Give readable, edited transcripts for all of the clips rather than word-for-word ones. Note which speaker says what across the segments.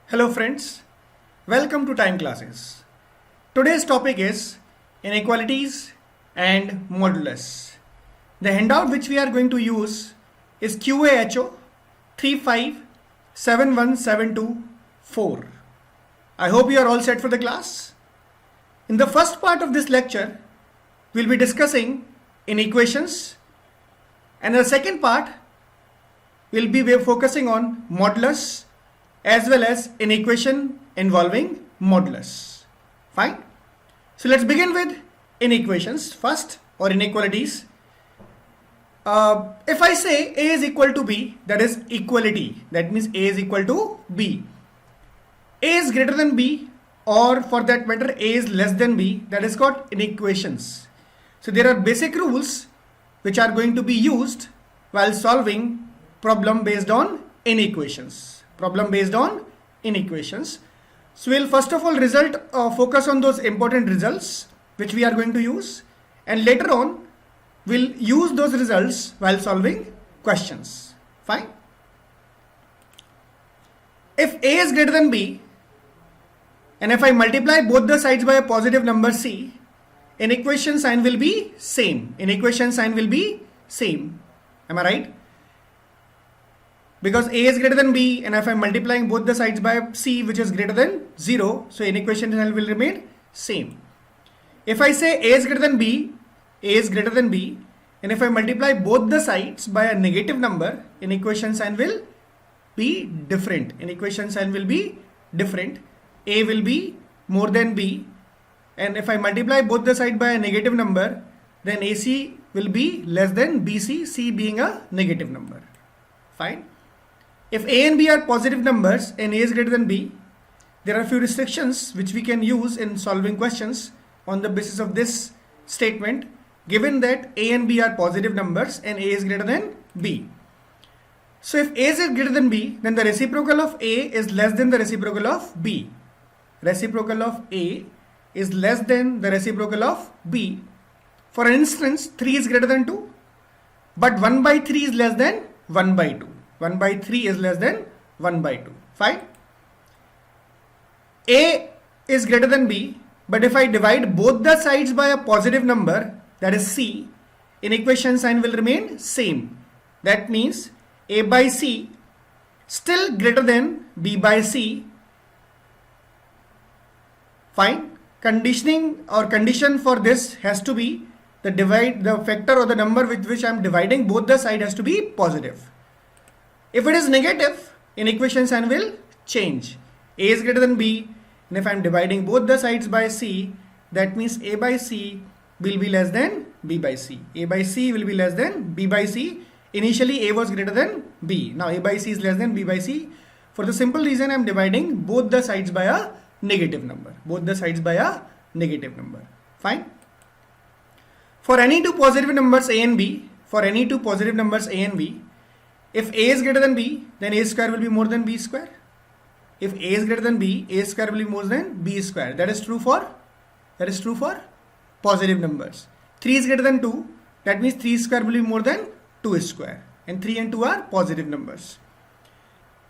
Speaker 1: Hello friends, welcome to Time Classes. Today's topic is inequalities and modulus. The handout which we are going to use is QAHO 3571724. I hope you are all set for the class. In the first part of this lecture, we'll be discussing inequations, and in the second part, we'll be focusing on modulus as well as an equation involving modulus. Fine. So let's begin with inequations first, or inequalities. If I say A is equal to B, that is equality. That means A is equal to B. A is greater than B, or for that matter A is less than B, that is called inequations. So there are basic rules which are going to be used while solving problem based on inequations. So we'll first of all focus on those important results which we are going to use, and later on we'll use those results while solving questions. Fine. If A is greater than B, and if I multiply both the sides by a positive number C, inequation sign will be same. Am I right? Because A is greater than B, and if I am multiplying both the sides by C, which is greater than 0, so inequation sign will remain same. If I say A is greater than B, and if I multiply both the sides by a negative number, inequation sign will be different. A will be more than B, and if I multiply both the sides by a negative number, then AC will be less than BC, C being a negative number. Fine. If A and B are positive numbers and A is greater than B, there are a few restrictions which we can use in solving questions on the basis of this statement, given that A and B are positive numbers and A is greater than B. So if A is greater than B, then the reciprocal of A is less than the reciprocal of B. Reciprocal of A is less than the reciprocal of B. For instance, 3 is greater than 2, but 1 by 3 is less than 1 by 2. 1 by 3 is less than 1 by 2. Fine. A is greater than B, but if I divide both the sides by a positive number, that is C, inequation sign will remain same. That means A by C still greater than B by C. Fine. Condition for this has to be the factor or the number with which I am dividing both the sides has to be positive. If it is negative, inequation sign will change. A is greater than B, and if I am dividing both the sides by C, that means A by C will be less than B by C. A by C will be less than B by C. Initially A was greater than B. Now A by C is less than B by C. For the simple reason I am dividing both the sides by a negative number. Fine. For any two positive numbers A and B, if A is greater than B, then A square will be more than B square. If A is greater than B, A square will be more than B square. That is true for positive numbers. 3 is greater than 2, that means 3 square will be more than 2 square. And 3 and 2 are positive numbers.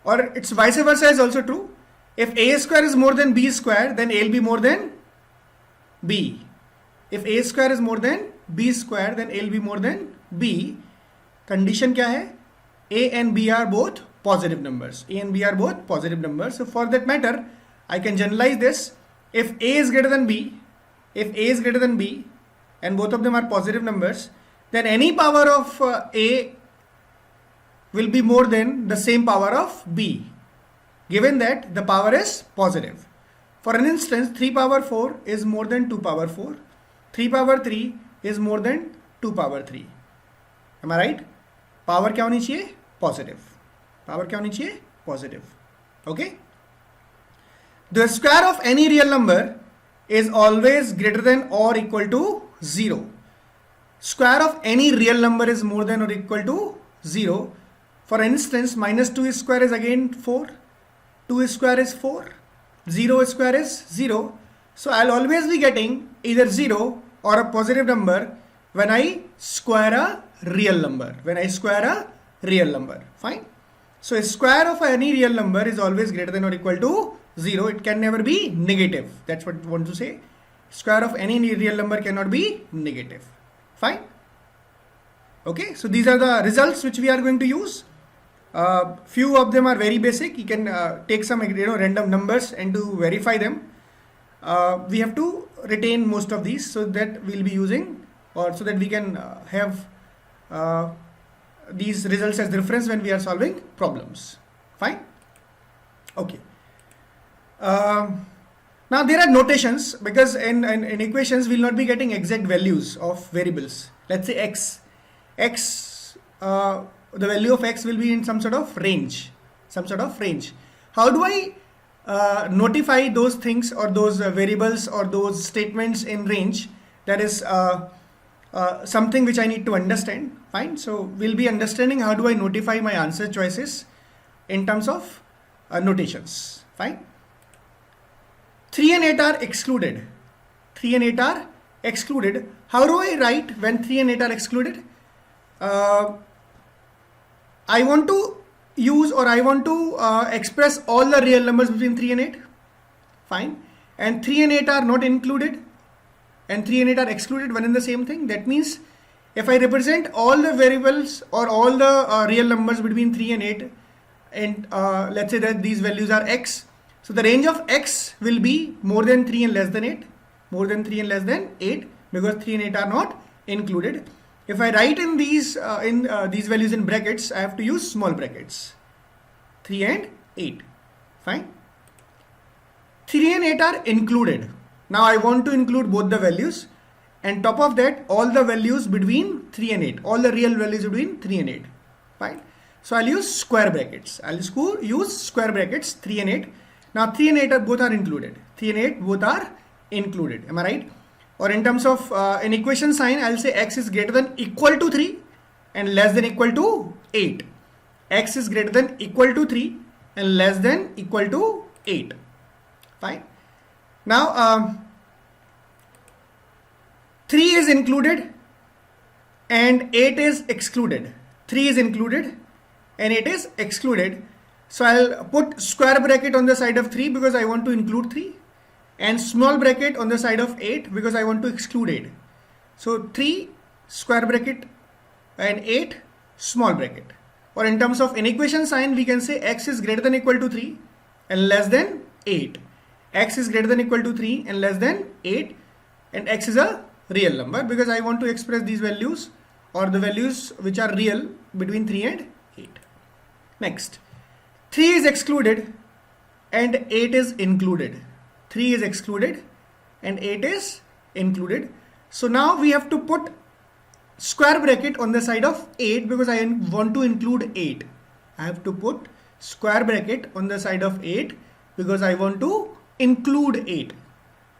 Speaker 1: Or it's vice versa is also true. If A square is more than B square, then A will be more than B. If A square is more than B square, then A will be more than B. Condition क्या है? A and B are both positive numbers. So for that matter, I can generalize this. If A is greater than B, and both of them are positive numbers, then any power of A will be more than the same power of B, given that the power is positive. For an instance, 3 power 4 is more than 2 power 4. 3 power 3 is more than 2 power 3. Am I right? Power क्या होनी चाहिए? Positive. Okay? The square of any real number is always greater than or equal to 0. Square of any real number is more than or equal to 0. For instance, minus 2 square is again 4. 2 square is 4. 0 square is 0. So I'll always be getting either 0 or a positive number when I square a real number. Fine. So a square of any real number is always greater than or equal to 0. It can never be negative. That's what I want to say. Square of any real number cannot be negative. Fine. Okay, so these are the results which we are going to use. Few of them are very basic. You can take some random numbers and to verify them. We have to retain most of these, so that we'll be using, or so that we can have these results as reference when we are solving problems. Fine. Okay. Now there are notations, because in equations we'll not be getting exact values of variables. Let's say x, the value of x will be in some sort of range, How do I notify those things or those variables or those statements in range? That is something which I need to understand. Fine. So we'll be understanding how do I notify my answer choices in terms of notations. Fine. 3 and 8 are excluded. 3 and 8 are excluded. How do I write when 3 and 8 are excluded? I want to use, or I want to express all the real numbers between 3 and 8. Fine. And 3 and 8 are not included, and 3 and 8 are excluded, one and the same thing. That means if I represent all the variables or all the real numbers between 3 and 8, and let's say that these values are x, so the range of x will be more than 3 and less than 8, because 3 and 8 are not included. If I write in these values in brackets, I have to use small brackets. 3 and 8. Fine. 3 and 8 are included. Now I want to include both the values, and top of that all the values between 3 and 8, all the real values between 3 and 8. Fine. So I'll use square brackets. 3 and 8. Now 3 and 8 are both are included. 3 and 8 both are included. Am I right? Or in terms of an equation sign, I'll say x is greater than equal to 3 and less than equal to 8. X is greater than equal to 3 and less than equal to 8. Fine. Now 3 is included and 8 is excluded. 3 is included and 8 is excluded. So I'll put square bracket on the side of 3 because I want to include 3, and small bracket on the side of 8 because I want to exclude 8. So 3 square bracket and 8 small bracket. Or in terms of an equation sign, we can say x is greater than equal to 3 and less than 8. X is greater than equal to 3 and less than 8, and x is a real number because I want to express these values or the values which are real between 3 and 8. Next, 3 is excluded and 8 is included. 3 is excluded and 8 is included. So now we have to put square bracket on the side of 8 because I want to include 8. I have to put square bracket on the side of 8 because I want to include 8.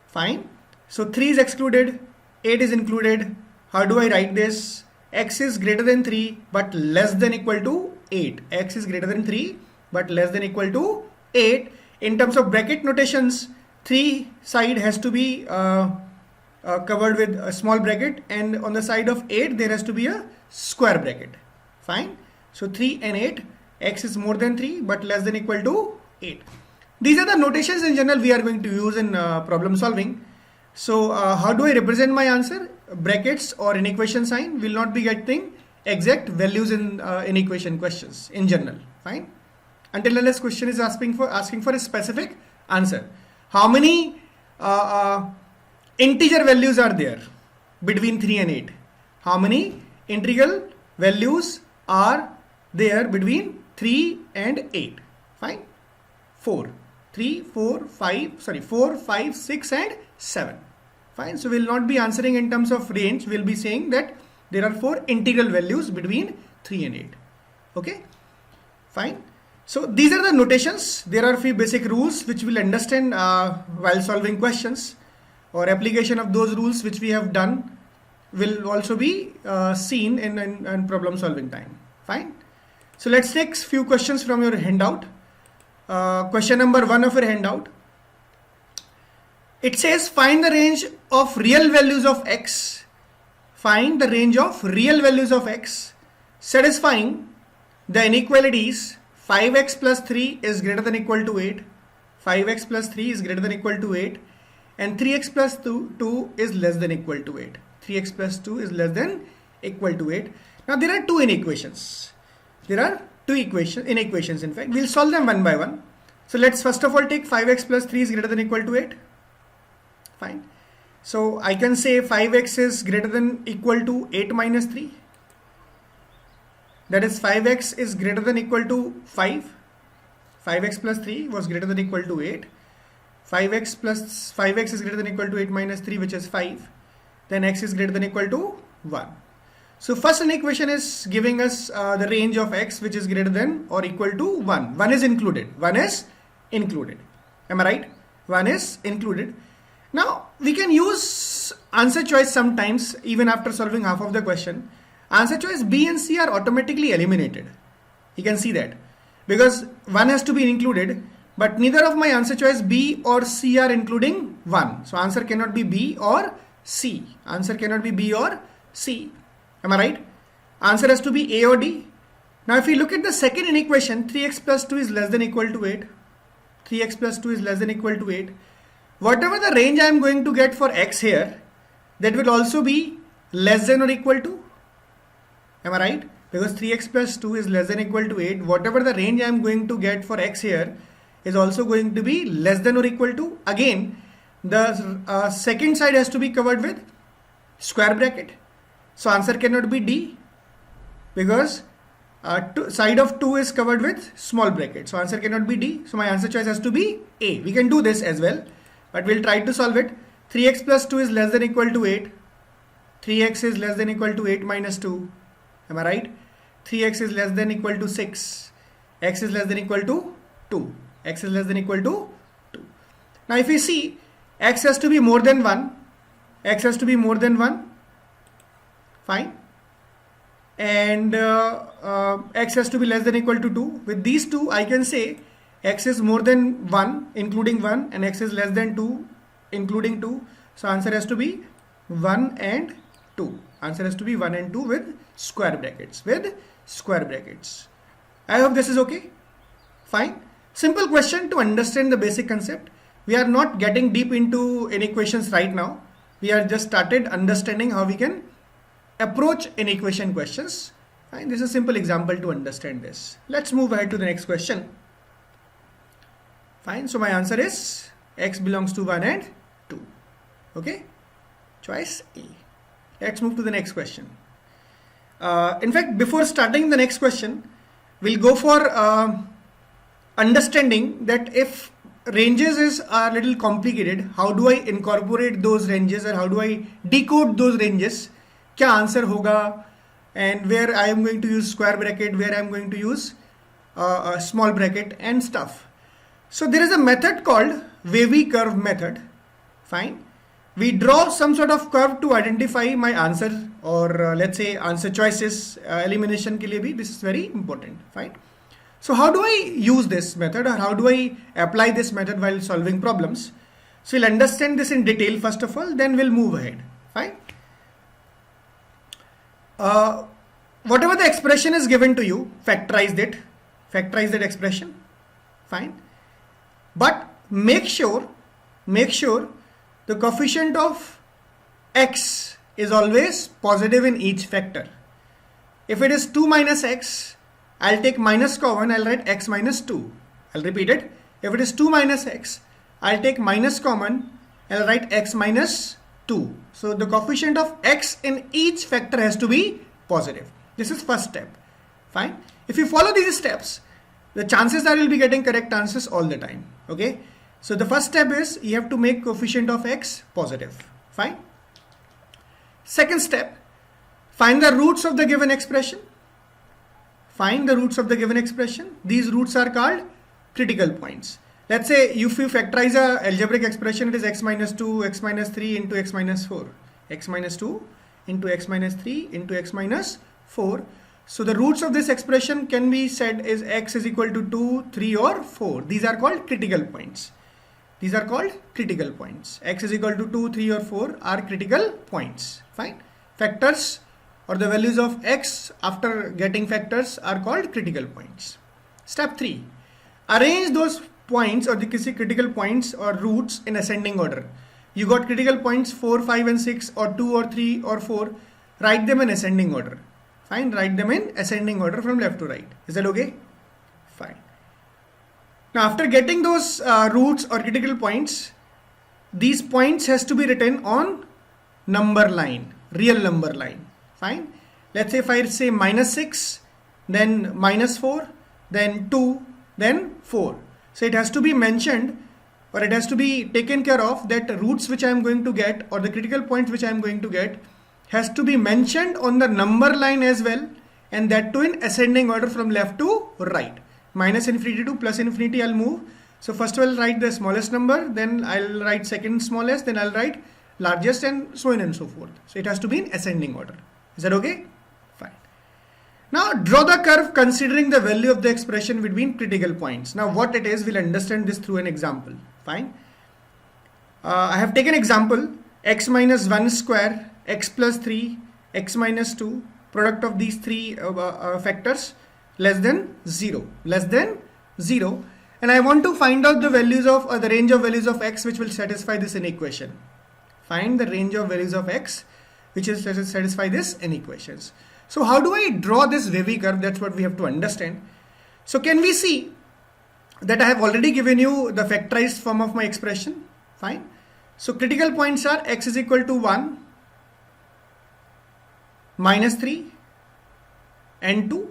Speaker 1: Fine. So 3 is excluded, 8 is included. How do I write this? X is greater than 3 but less than equal to 8. X is greater than 3 but less than equal to 8. In terms of bracket notations, 3 side has to be covered with a small bracket, and on the side of 8 there has to be a square bracket. Fine. So 3 and 8, x is more than 3 but less than equal to 8. These are the notations in general we are going to use in problem solving. So how do I represent my answer? Brackets or an equation sign will not be getting exact values in equation questions in general. Fine. Until unless question is asking for a specific answer. How many integer values are there between 3 and 8? How many integral values are there between 3 and 8? Fine. 4, 5, 6 and 7. Fine. So we will not be answering in terms of range. We will be saying that there are 4 integral values between 3 and 8. Okay. Fine. So these are the notations. There are a few basic rules which we'll understand while solving questions, or application of those rules which we have done will also be seen in problem solving time. Fine. So let's take few questions from your handout. Question number 1 of your handout. It says find the range of real values of x. Find the range of real values of x satisfying the inequalities 5x plus 3 is greater than equal to 8. 5x plus 3 is greater than equal to 8. And 3x plus 2 is less than equal to 8. 3x plus 2 is less than equal to 8. Now there are two inequations. There are two inequations in fact. We'll solve them one by one. So let's first of all take 5x plus 3 is greater than equal to 8. Fine. So I can say 5x is greater than equal to 8 minus 3. That is 5x is greater than equal to 5. 5x plus 3 was greater than equal to 8. 5x is greater than equal to 8 minus 3, which is 5. Then x is greater than equal to 1. So first inequation is giving us the range of x which is greater than or equal to 1. 1 is included. 1 is included. Am I right? 1 is included. Now we can use answer choice sometimes even after solving half of the question. Answer choice B and C are automatically eliminated. You can see that because 1 has to be included, but neither of my answer choice B or C are including 1. So answer cannot be B or C. Answer cannot be B or C. Am I right? Answer has to be A or D. Now if we look at the second inequation, 3x plus 2 is less than equal to 8. 3x plus 2 is less than equal to 8. Whatever the range I am going to get for x here, that will also be less than or equal to. Am I right? Because 3x plus 2 is less than equal to 8. Whatever the range I am going to get for x here is also going to be less than or equal to. Again, the second side has to be covered with square bracket. So answer cannot be D because side of 2 is covered with small bracket. So answer cannot be D. So my answer choice has to be A. We can do this as well, but we'll try to solve it. 3x plus 2 is less than equal to 8. 3x is less than equal to 8 minus 2. Am I right? 3x is less than equal to 6. X is less than equal to 2. X is less than equal to 2. Now if we see, x has to be more than 1. X has to be more than 1. Fine. And x has to be less than equal to 2. With these two, I can say x is more than 1 including 1 and x is less than 2 including 2. So answer has to be 1 and 2. Answer has to be 1 and 2 with square brackets. I hope this is okay. Fine. Simple question to understand the basic concept. We are not getting deep into inequations right now. We are just started understanding how we can approach inequation questions. Fine. This is a simple example to understand this. Let's move ahead to the next question. Fine. So my answer is x belongs to 1 and 2. Okay. Choice A. Let's move to the next question. In fact, before starting the next question, we'll go for understanding that if ranges are a little complicated, how do I incorporate those ranges or how do I decode those ranges? Kya answer hoga, and where I am going to use square bracket, where I am going to use a small bracket and stuff. So there is a method called wavy curve method. Fine. We draw some sort of curve to identify my answer or let's say answer choices. Elimination ke liye bhi this is very important. Fine. So how do I use this method or how do I apply this method while solving problems? So we'll understand this in detail first of all, then we'll move ahead. Fine. Whatever the expression is given to you, factorize that expression. Fine. But make sure the coefficient of x is always positive in each factor. If it is 2 minus x, I'll take minus common, I'll write x minus 2. I'll repeat it. If it is 2 minus x, I'll take minus common, I'll write x minus 2. So the coefficient of x in each factor has to be positive. This is first step. Fine. If you follow these steps, the chances are you'll be getting correct answers all the time. Okay. So the first step is you have to make coefficient of x positive. Fine. Second step, find the roots of the given expression. Find the roots of the given expression. These roots are called critical points. Let's say if you factorize a algebraic expression, it is x minus 2, x minus 3 into x minus 4. X minus 2 into x minus 3 into x minus 4. So the roots of this expression can be said is x is equal to 2, 3 or 4. These are called critical points. These are called critical points. X is equal to 2, 3 or 4 are critical points. Fine. Factors or the values of x after getting factors are called critical points. Step 3. Arrange those points or the critical points or roots in ascending order. You got critical points 4, 5 and 6 or 2 or 3 or 4. Write them in ascending order. Fine. Write them in ascending order from left to right. Is that okay? Fine. Now after getting those roots or critical points, these points has to be written on number line, real number line. Fine. Let's say if I say -6, then -4, then 2, then 4. So it has to be mentioned, or it has to be taken care of, that roots which I am going to get or the critical points which I am going to get has to be mentioned on the number line as well, and that too in ascending order from left to right. -infinity to +infinity I'll move. So first I'll write the smallest number, then I'll write second smallest, then I'll write largest, and so on and so forth. So it has to be in ascending order. Is that okay? Fine. Now draw the curve considering the value of the expression between critical points. Now what it is, we'll understand this through an example. Fine. I have taken example x minus 1 square, x plus 3, x minus 2, product of these three factors less than 0, and I want to find out the values of the range of values of x which will satisfy this inequation. Find the range of values of x which is satisfy this inequations. So how do I draw this wavy curve? That's what we have to understand. So can we see that I have already given you the factorized form of my expression? Fine. So critical points are x is equal to 1, -3 and 2.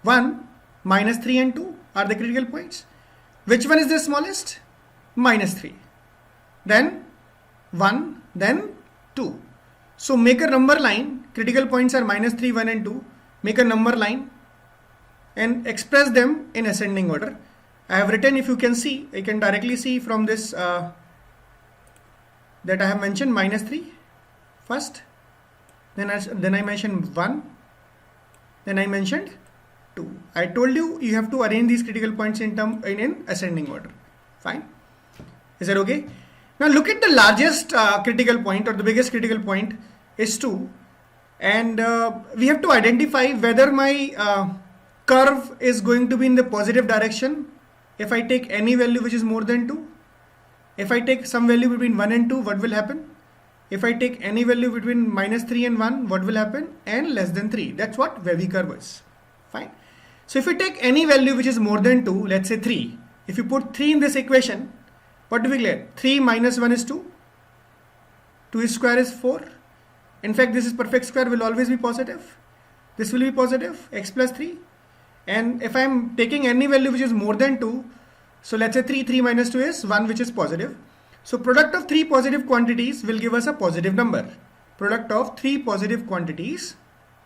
Speaker 1: 1, -3 and 2 are the critical points. Which one is the smallest? -3. Then 1, then 2. So make a number line. Critical points are -3, 1 and 2. Make a number line and express them in ascending order. I have written, if you can see, you can directly see from this that I have mentioned -3 first, then I mentioned 1, then I mentioned 2. I told you have to arrange these critical points in ascending order. Fine. Is that okay? Now look at the largest critical point, or the biggest critical point is 2, and we have to identify whether my curve is going to be in the positive direction if I take any value which is more than 2. If I take some value between 1 and 2, what will happen? If I take any value between -3 and 1, what will happen? And less than 3. That's what wavy curve is. Fine. So if you take any value which is more than 2, let's say 3. If you put 3 in this equation, what do we get? 3 minus 1 is 2. 2 square is 4. In fact, this is perfect square will always be positive. This will be positive, x plus 3. And if I am taking any value which is more than 2, so let's say 3 minus 2 is 1, which is positive. So product of 3 positive quantities will give us a positive number. Product of 3 positive quantities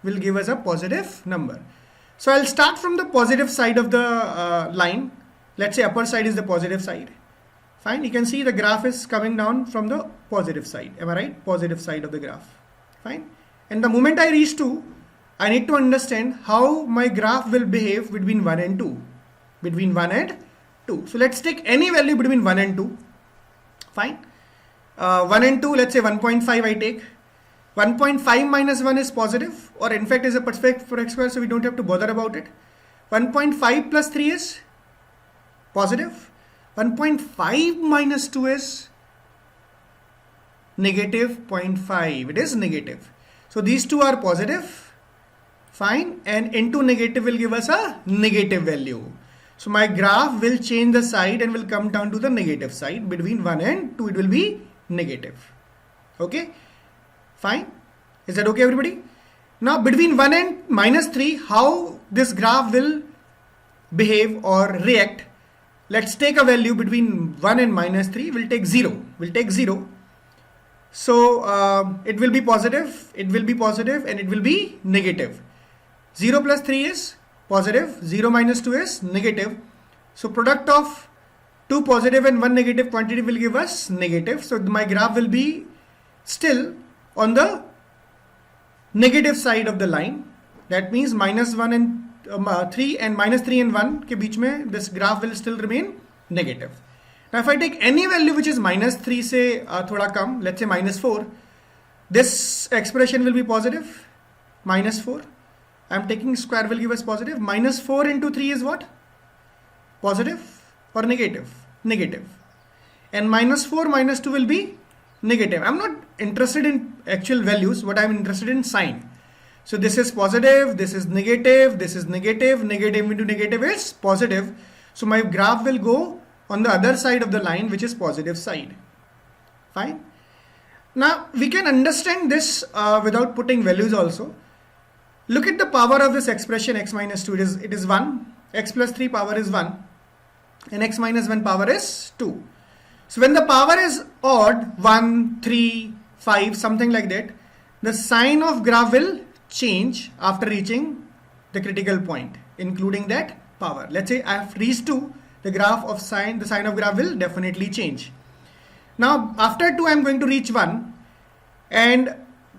Speaker 1: will give us a positive number. So I'll start from the positive side of the line. Let's say upper side is the positive side. Fine. You can see the graph is coming down from the positive side. Am I right? Positive side of the graph. Fine. And the moment I reach 2, I need to understand how my graph will behave between 1 and 2. Between 1 and 2. So let's take any value between 1 and 2. Fine. 1 and 2, let's say 1.5 I take. 1.5 minus 1 is positive, or in fact is a perfect square, so we don't have to bother about it. 1.5 plus 3 is positive. 1.5 minus 2 is negative 0.5. It is negative. So these two are positive. Fine. And into negative will give us a negative value. So my graph will change the side and will come down to the negative side. Between 1 and 2 it will be negative. Okay. Fine. Is that okay, everybody? Now between 1 and -3, how this graph will behave or react? Let's take a value between 1 and -3. We'll take 0. We'll take 0. So it will be positive, it will be positive, and it will be negative. 0 plus 3 is positive, 0 minus 2 is negative. So product of 2 positive and 1 negative quantity will give us negative. So my graph will be still on the negative side of the line. That means -1 and 3 and -3 and 1 के बीच में this graph will still remain negative. Now if I take any value which is -3 से थोड़ा कम, let's say -4, this expression will be positive, -4. I'm taking square will give us positive. Minus 4 into 3 is what? Positive or negative? Negative. And minus 4 minus 2 will be negative. I'm not interested in actual values, but I'm interested in sign. So this is positive, this is negative, this is negative, negative into negative is positive. So my graph will go on the other side of the line, which is positive side. Fine. Now we can understand this without putting values also. Look at the power of this expression x minus 2. It is 1. X plus 3 power is 1. And x minus 1 power is 2. So when the power is odd, 1, 3, 5, something like that, the sign of graph will change after reaching the critical point, including that power. Let's say I have reached 2, the sign of graph will definitely change. Now after 2 I am going to reach 1, and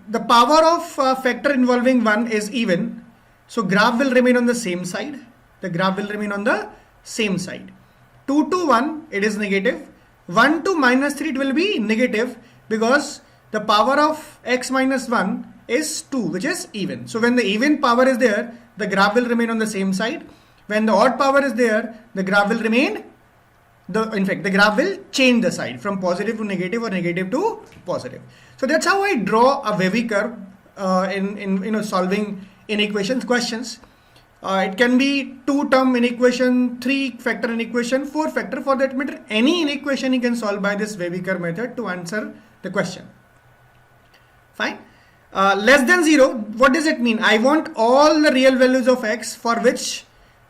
Speaker 1: the power of factor involving 1 is even. So graph will remain on the same side. The graph will remain on the same side. 2 to 1 it is negative. 1 to minus 3 it will be negative, because the power of x minus 1 is 2, which is even. So when the even power is there, the graph will remain on the same side. When the odd power is there, the graph will remain, the graph will change the side from positive to negative or negative to positive. So that's how I draw a wavy curve in solving inequations questions. It can be 2-term inequation, 3-factor inequation, 4-factor, for that matter. Any inequation you can solve by this wavy curve method to answer the question. Fine. Less than 0, what does it mean? I want all the real values of x for which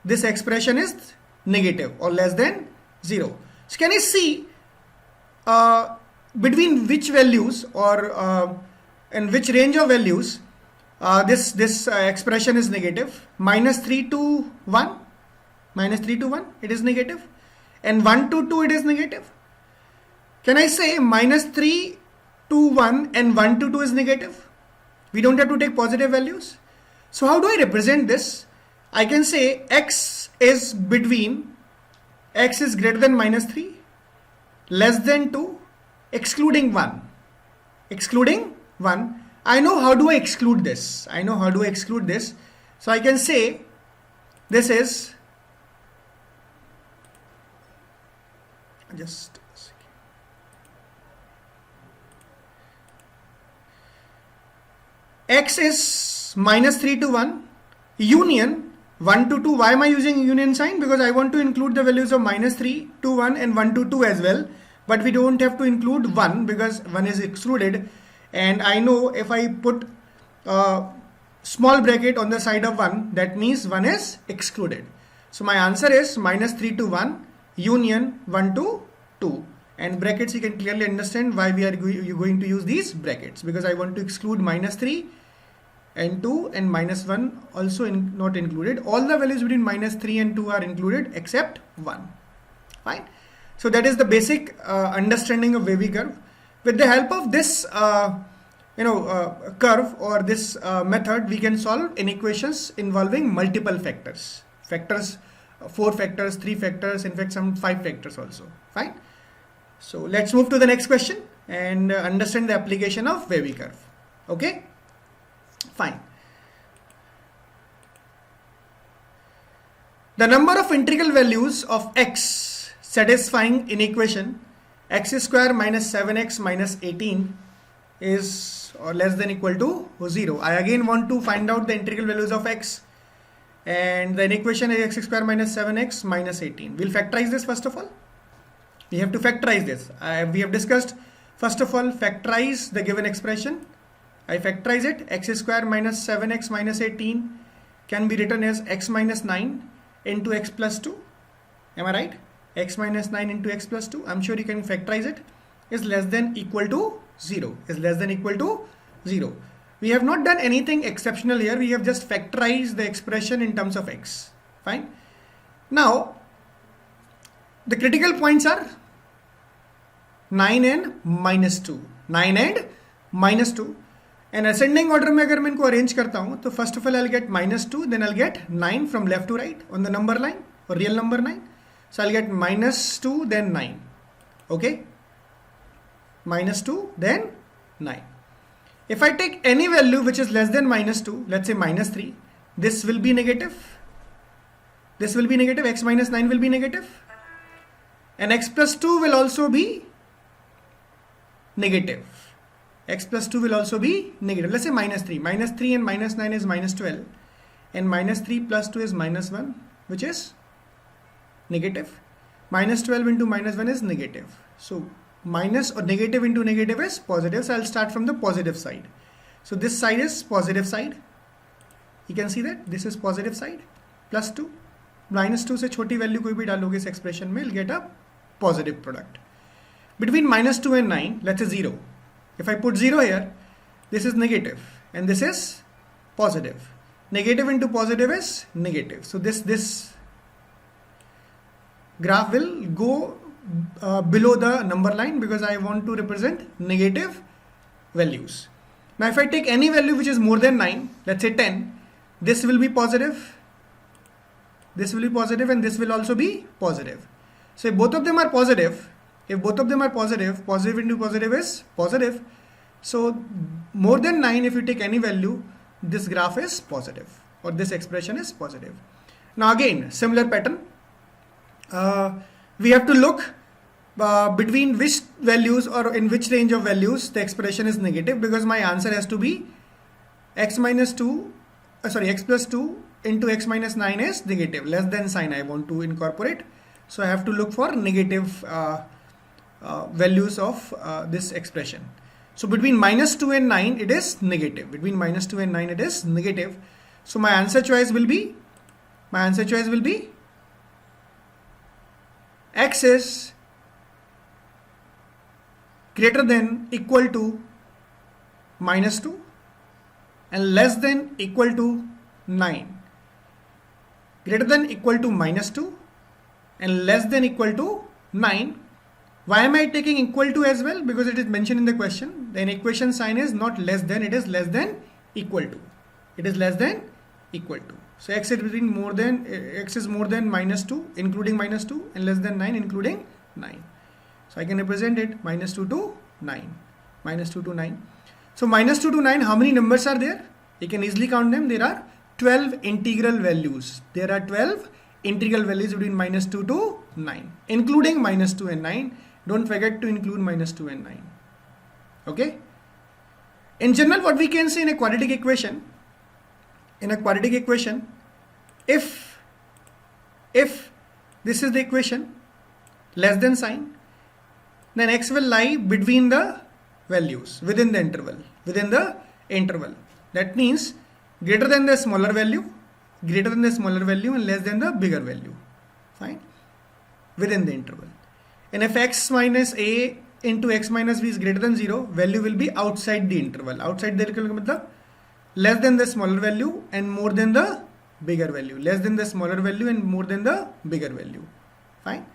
Speaker 1: this expression is negative or less than 0. So can you see between which values or in which range of values this expression is negative? Minus 3 to 1, it is negative, and 1 to 2 it is negative. Can I say minus 3 to 1 and 1 to 2 is negative? We don't have to take positive values. So how do I represent this? I can say x is between, x is greater than minus 3, less than 2, excluding 1. Excluding 1. I know how do I exclude this. So I can say this is just x is minus 3 to 1, union 1 to 2. Why am I using union sign? Because I want to include the values of minus 3 to 1 and 1 to 2 as well. But we don't have to include 1 because 1 is excluded. And I know if I put a small bracket on the side of 1, that means 1 is excluded. So my answer is minus 3 to 1, union 1 to 2. And brackets, you can clearly understand why we are going to use these brackets, because I want to exclude minus 3 and 2 and minus 1 also not included. All the values between minus 3 and 2 are included except 1. Fine. So that is the basic understanding of wavy curve. With the help of this curve or this method, we can solve inequations involving multiple factors. 4 factors, 3 factors, in fact some 5 factors also. Fine. So let's move to the next question and understand the application of wavy curve. Okay. Fine. The number of integral values of x satisfying in equation x square minus 7x minus 18 is or less than equal to 0. I again want to find out the integral values of x, and the equation is x square minus 7x minus 18. We'll factorize this first of all. We have to factorize this. We have discussed first of all factorize the given expression. I factorize it. X square minus 7x minus 18 can be written as x minus 9 into x plus 2. Am I right? X minus 9 into x plus 2. I'm sure you can factorize it. Is less than equal to 0. Is less than equal to 0. We have not done anything exceptional here. We have just factorized the expression in terms of x. Fine. Now, the critical points are 9 and minus 2. 9 and minus 2. And ascending order में अगर मैं इनको arrange करता हूँ, तो first of all I'll get minus 2, then I'll get 9 from left to right on the number line or real number 9. So I'll get minus 2 then 9. Okay. Minus 2 then 9. If I take any value which is less than minus 2, let's say minus 3, this will be negative, this will be negative, x minus 9 will be negative, and x plus 2 will also be negative. X plus 2 will also be negative. Let's say minus 3. Minus 3 and minus 9 is minus 12. And minus 3 plus 2 is minus 1, which is negative. Minus 12 into minus 1 is negative. So minus or negative into negative is positive. So I'll start from the positive side. So this side is positive side. You can see that this is positive side. Plus 2. Minus 2 से छोटी value कोई भी डालोगे इस expression में, you'll get a positive product. Between minus 2 and 9, let's say 0. If I put 0 here, this is negative and this is positive. Negative into positive is negative. So this graph will go below the number line because I want to represent negative values. Now if I take any value which is more than 9, let's say 10, this will be positive, this will be positive, and this will also be positive. So if both of them are positive, positive into positive is positive. So more than 9, if you take any value, this graph is positive or this expression is positive. Now again, similar pattern. We have to look between which values or in which range of values the expression is negative, because my answer has to be x plus 2 into x minus 9 is negative, less than sign I want to incorporate. So I have to look for negative values of this expression. So between minus 2 and 9 it is negative. Between minus 2 and 9 it is negative. So my answer choice will be x is greater than equal to minus 2 and less than equal to 9. Greater than equal to minus 2 and less than equal to 9. Why am I taking equal to as well? Because it is mentioned in the question. The equation sign is not less than, it is less than equal to. It is less than equal to. So x is more than minus 2 including minus 2 and less than 9 including 9. So I can represent it minus 2 to 9. Minus 2 to 9. So minus 2 to 9, how many numbers are there? You can easily count them. There are 12 integral values. There are 12 integral values between minus 2 to 9, including minus 2 and 9. Don't forget to include minus 2 and 9. Okay. In general, what we can say in a quadratic equation, if this is the equation, less than sign, then x will lie between the values, within the interval. That means greater than the smaller value and less than the bigger value. Fine. Within the interval. And if x minus a into x minus b is greater than 0, value will be outside the interval. Outside the interval means less than the smaller value and more than the bigger value. Less than the smaller value and more than the bigger value. Fine.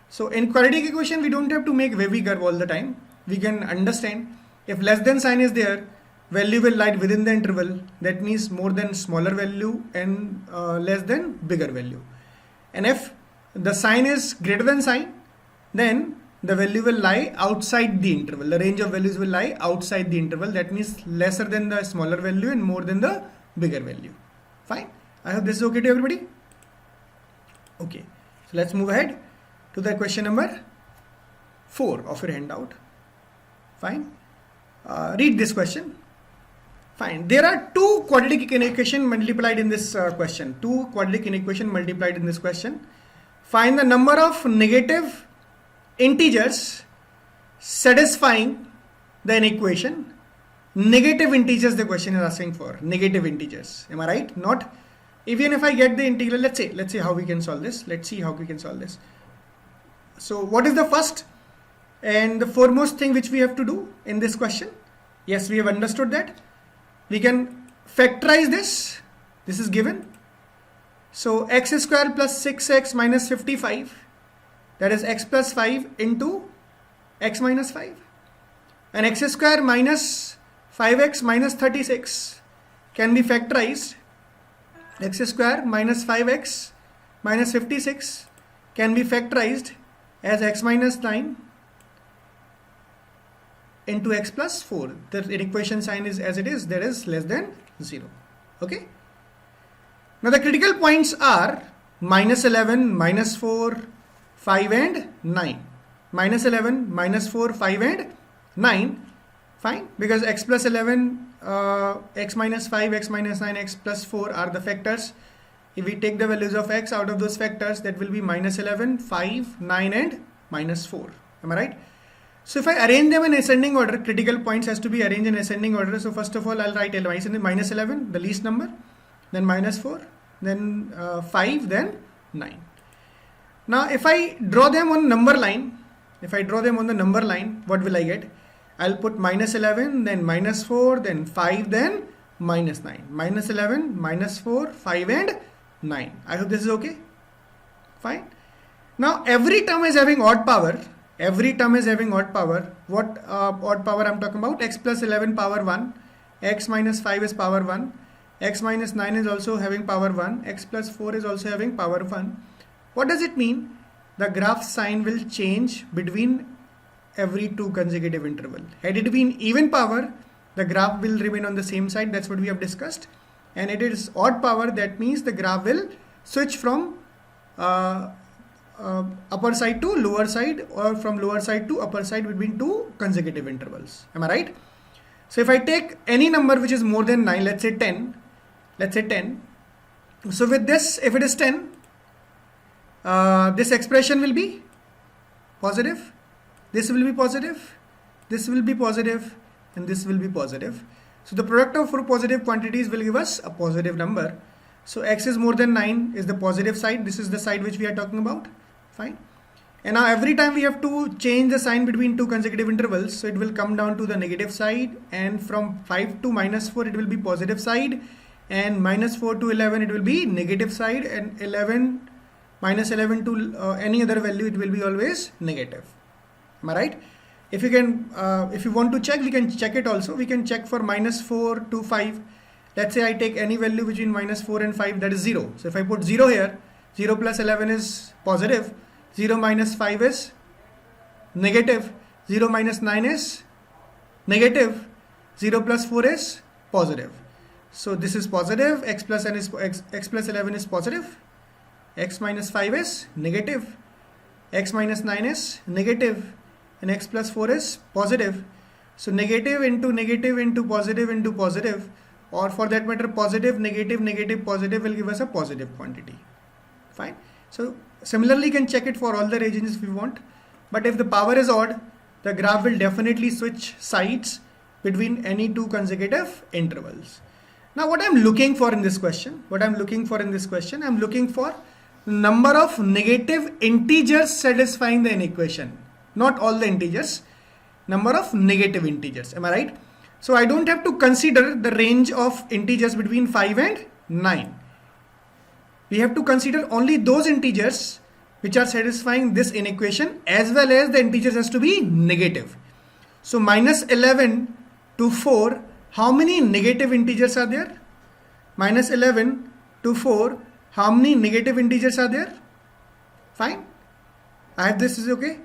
Speaker 1: So in quadratic equation, we don't have to make wavy curve all the time. We can understand if less than sign is there, value will lie within the interval. That means more than smaller value and less than bigger value. And if the sign is greater than sign, then the value will lie outside the interval. The range of values will lie outside the interval. That means lesser than the smaller value and more than the bigger value. Fine. I hope this is okay to everybody. Okay. So let's move ahead to the question number 4 of your handout. Fine. Read this question. Fine. There are two quadratic inequations multiplied in this question. Two quadratic inequations multiplied in this question. Find the number of negative integers satisfying the inequation. Negative integers the question is asking for. Negative integers. Am I right? Not even if I get the integral. Let's see how we can solve this. Let's see how we can solve this. So what is the first and the foremost thing which we have to do in this question? Yes, we have understood that. We can factorize this. This is given. So x square plus 6x minus 55. That is x plus 5 into x minus 5. And x square minus 5x minus 36 can be factorized. X square minus 5x minus 56 can be factorized as x minus 9 into x plus 4. The equation sign is as it is, there is less than 0. Okay. Now the critical points are minus 11, minus 4, 5 and 9. Minus 11, minus 4, 5 and 9. Fine, because x plus 11, x minus 5, x minus 9, x plus 4 are the factors. If we take the values of x out of those factors, that will be minus 11, 5, 9 and minus 4. Am I right? So if I arrange them in ascending order, critical points has to be arranged in ascending order. So first of all, I'll write minus 11, the least number, then minus 4, then 5, then 9. Now if I draw them on number line, what will I get? I'll put minus 11, then minus 4, then 5, then minus 9. Minus 11, minus 4, 5 and 9. I hope this is okay. Fine. Now every term is having odd power. What odd power I'm talking about? X plus 11 power 1. X minus 5 is power 1. X minus 9 is also having power 1. X plus 4 is also having power 1. What does it mean? The graph sign will change between every two consecutive interval. Had it been even power, the graph will remain on the same side. That's what we have discussed. And it is odd power. That means the graph will switch from upper side to lower side, or from lower side to upper side between two consecutive intervals. Am I right? So if I take any number which is more than 9, let's say 10. So with this, if it is 10, this expression will be positive. This will be positive, this will be positive, and this will be positive. So the product of four positive quantities will give us a positive number. So x is more than 9 is the positive side. This is the side which we are talking about. Fine. And now every time we have to change the sign between two consecutive intervals. So it will come down to the negative side, and from 5 to minus 4 it will be positive side, and minus 4 to 11 it will be negative side, and minus 11 to any other value it will be always negative. Am I right? If you can, if you want to check, we can check it also. We can check for minus 4 to 5. Let's say I take any value between minus 4 and 5, that is 0. So if I put 0 here, 0 plus 11 is positive, 0 minus 5 is negative, 0 minus 9 is negative, 0 plus 4 is positive. So this is positive, x plus 11 is positive, x minus 5 is negative, x minus 9 is negative, and x plus 4 is positive. So negative into negative into positive, or for that matter positive, negative, negative, positive will give us a positive quantity. Fine. So similarly you can check it for all the regions if you want. But if the power is odd, the graph will definitely switch sides between any two consecutive intervals. Now what I'm looking for in this question, I'm looking for number of negative integers satisfying the inequation. Not all the integers, number of negative integers. Am I right? So I don't have to consider the range of integers between 5 and 9. We have to consider only those integers which are satisfying this inequation, as well as the integers has to be negative. So minus 11 to 4, how many negative integers are there? Minus 11 to 4, how many negative integers are there? Fine. I have this is okay.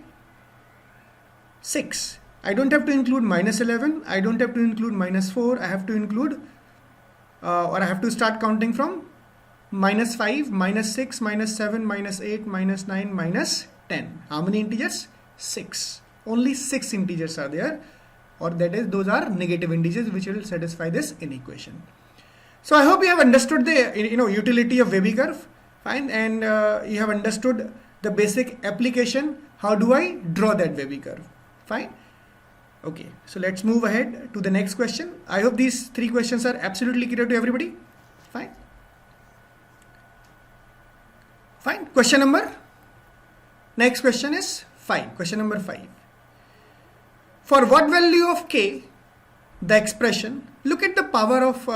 Speaker 1: 6. I don't have to include minus 11. I don't have to include minus 4. I have to include or I have to start counting from minus 5, minus 6, minus 7, minus 8, minus 9, minus 10. How many integers? 6. Only 6 integers are there, or that is those are negative integers which will satisfy this inequation. So I hope you have understood the utility of Webby curve. Fine, and you have understood the basic application. How do I draw that Webby curve? Fine. Okay, so let's move ahead to the next question. I hope these 3 questions are absolutely clear to everybody. Fine. Fine. Next question is 5. Question number 5. For what value of k, the expression, look at the power of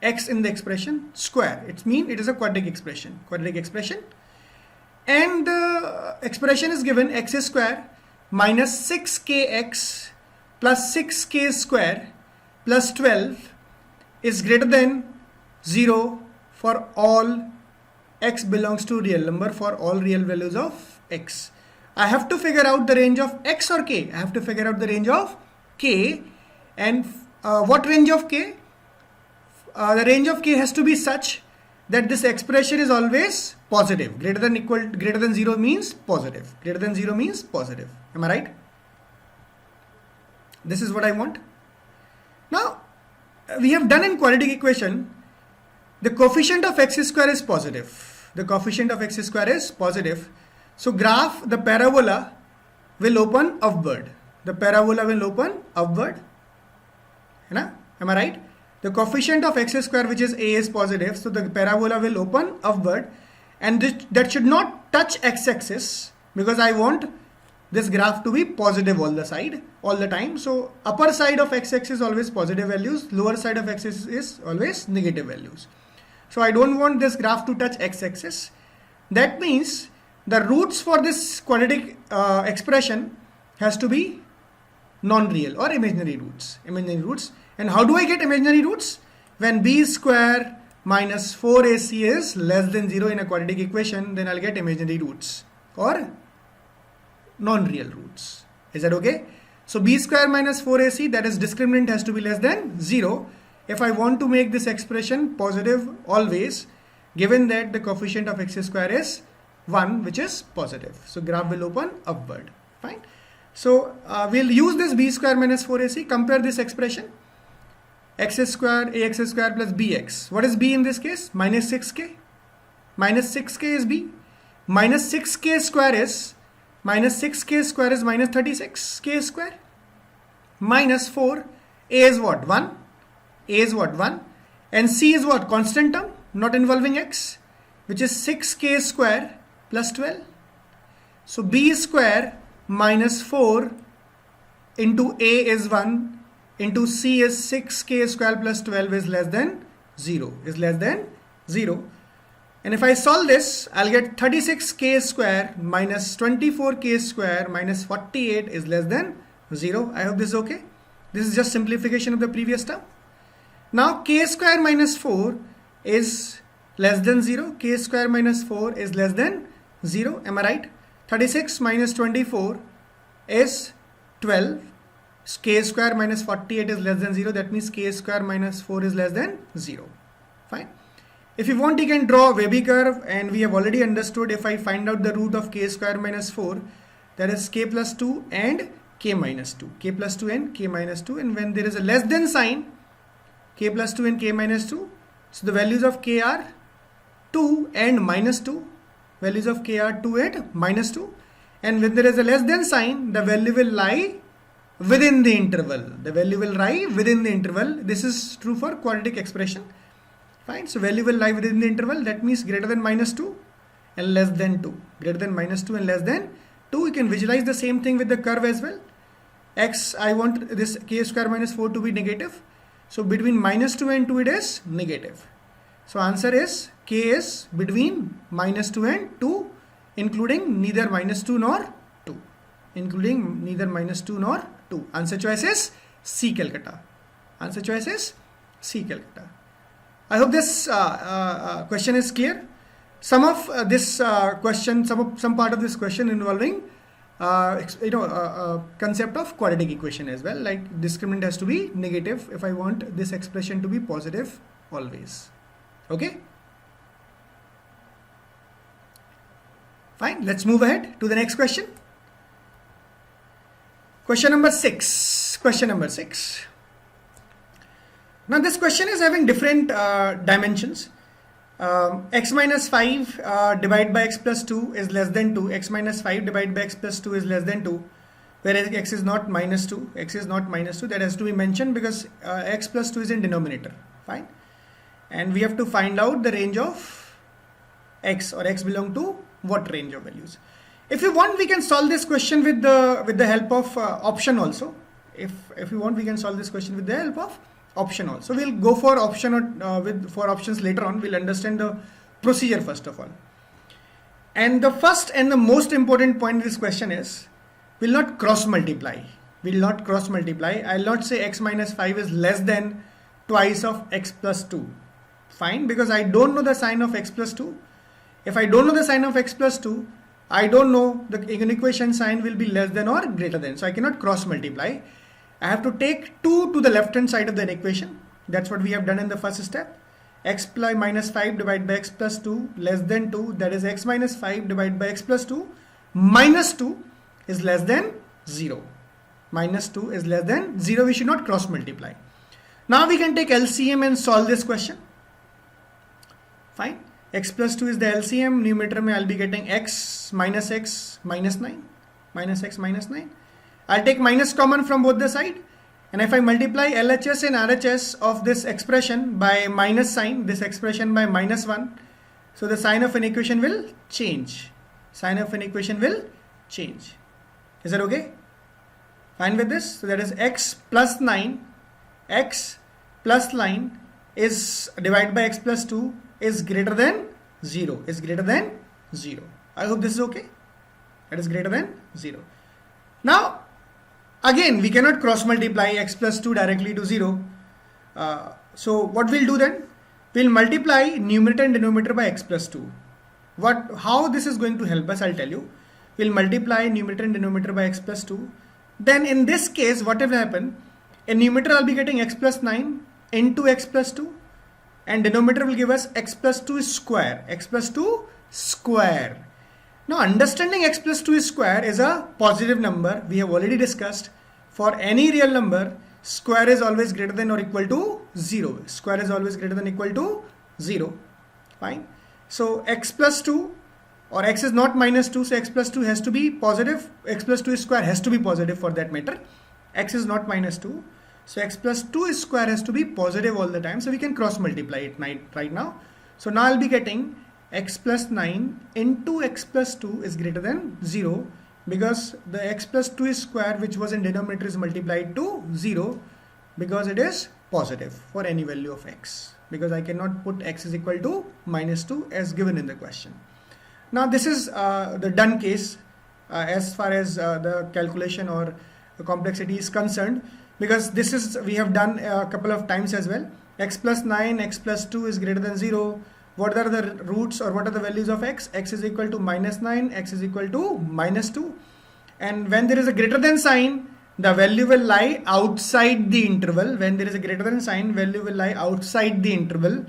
Speaker 1: x in the expression, square. It means it is a quadratic expression. And the expression is given x square minus 6kx plus 6k square plus 12 is greater than 0 for all x belongs to real number, for all real values of x. I have to figure out the range of x or k. I have to figure out the range of k. And what range of k? The range of k has to be such that this expression is always positive. Greater than 0 means positive. Greater than 0 means positive. Am I right? This is what I want. Now, we have done in quadratic equation, the coefficient of x square is positive. The coefficient of x square is positive. So graph, the parabola will open upward. The parabola will open upward. Am I right? The coefficient of x square, which is a, is positive. So the parabola will open upward. And that should not touch x-axis, because I want this graph to be positive all the time. So upper side of x-axis is always positive values. Lower side of x-axis is always negative values. So I don't want this graph to touch x-axis. That means the roots for this quadratic expression has to be non-real or imaginary roots. And how do I get imaginary roots? When b square minus 4ac is less than 0 in a quadratic equation, then I'll get imaginary roots or non-real roots. Is that okay? So b square minus 4ac, that is discriminant, has to be less than 0 if I want to make this expression positive always, given that the coefficient of x square is 1, which is positive. So graph will open upward. Fine. So we'll use this b square minus 4ac, compare this expression. X square, ax square plus bx. What is b in this case? Minus 6k. Minus 6k is b. Minus 6k square is minus 36k square. Minus 4. A is what? 1. A is what? 1. And c is what? Constant term, not involving x, which is 6k square plus 12. So b square minus 4 into a is 1 into c is 6k square plus 12 is less than 0. And if I solve this, I'll get 36k square minus 24k square minus 48 is less than 0. I hope this is okay. This is just simplification of the previous term. Now k square minus 4 is less than 0. K square minus 4 is less than 0. Am I right? 36 minus 24 is 12. K square minus 48 is less than 0. That means k square minus 4 is less than 0. Fine. If you want, you can draw a Webby curve, and we have already understood if I find out the root of k square minus 4, that is k plus 2 and k minus 2. K plus 2 and k minus 2. And when there is a less than sign, k plus 2 and k minus 2, so the values of k are 2 and minus 2. Values of k are 2 and minus 2. And when there is a less than sign, the value will lie within the interval. This is true for quadratic expression. Fine. So value will lie within the interval. That means greater than minus 2 and less than 2. Greater than minus 2 and less than 2. You can visualize the same thing with the curve as well. X, I want this k square minus 4 to be negative. So between minus 2 and 2 it is negative. So answer is k is between minus 2 and 2, including neither minus 2 nor 2. Answer choice is C, Calcutta. I hope this question is clear. Some of this question, some part of this question involving concept of quadratic equation as well, like discriminant has to be negative if I want this expression to be positive always. Okay, fine. Let's move ahead to the next question. Question number 6. Now this question is having different dimensions. X minus 5 divided by x plus 2 is less than 2. X minus 5 divided by x plus 2 is less than 2. Whereas x is not minus 2. That has to be mentioned because x plus 2 is in denominator. Fine. And we have to find out the range of x, or x belong to what range of values. If you want, we can solve this question with the help of option also. If you want, we can solve this question with the help of option also. We'll go for option for options later on. We'll understand the procedure first of all. And the first and the most important point in this question is, we'll not cross multiply. I'll not say x minus 5 is less than twice of x plus 2. Fine, because I don't know the sign of x plus 2. If I don't know the sign of x plus 2, I don't know the equation sign will be less than or greater than. So I cannot cross multiply. I have to take 2 to the left hand side of the equation. That's what we have done in the first step. x plus minus 5 divided by x plus 2 less than 2, that is x minus 5 divided by x plus 2 minus 2 is less than 0. Minus 2 is less than 0. We should not cross multiply. Now we can take LCM and solve this question. Fine. X plus 2 is the LCM. Numerator mein I'll be getting x minus 9. Minus x minus 9. I'll take minus common from both the side. And if I multiply LHS and RHS of this expression by minus sign, this expression by minus 1, so the sign of an equation will change. Sign of an equation will change. Is that okay? Fine with this? So that is x plus 9 is divided by x plus 2 is greater than 0. Is greater than 0. I hope this is okay. That is greater than 0. Now, again, we cannot cross multiply x plus 2 directly to 0. So what we'll do then? We'll multiply numerator and denominator by x plus 2. How this is going to help us, I'll tell you. We'll multiply numerator and denominator by x plus 2. Then in this case, what will happen? In numerator, I'll be getting x plus 9 into x plus 2. And denominator will give us x plus 2 square. X plus 2 square. Now understanding x plus 2 square is a positive number. We have already discussed. For any real number, square is always greater than or equal to 0. Square is always greater than or equal to 0. Fine. So x plus 2 or x is not minus 2. So x plus 2 has to be positive. X plus 2 square has to be positive for that matter. X is not minus 2. So x plus 2 square has to be positive all the time. So we can cross multiply it right now. So now I'll be getting x plus 9 into x plus 2 is greater than 0 because the x plus 2 square which was in denominator is multiplied to 0 because it is positive for any value of x, because I cannot put x is equal to minus 2 as given in the question. Now this is the done case as far as the calculation or the complexity is concerned, because this is we have done a couple of times as well. X plus 9, x plus 2 is greater than 0. What are the roots or what are the values of x? X is equal to minus 9, x is equal to minus 2. And when there is a greater than sign, the value will lie outside the interval. When there is a greater than sign, value will lie outside the interval.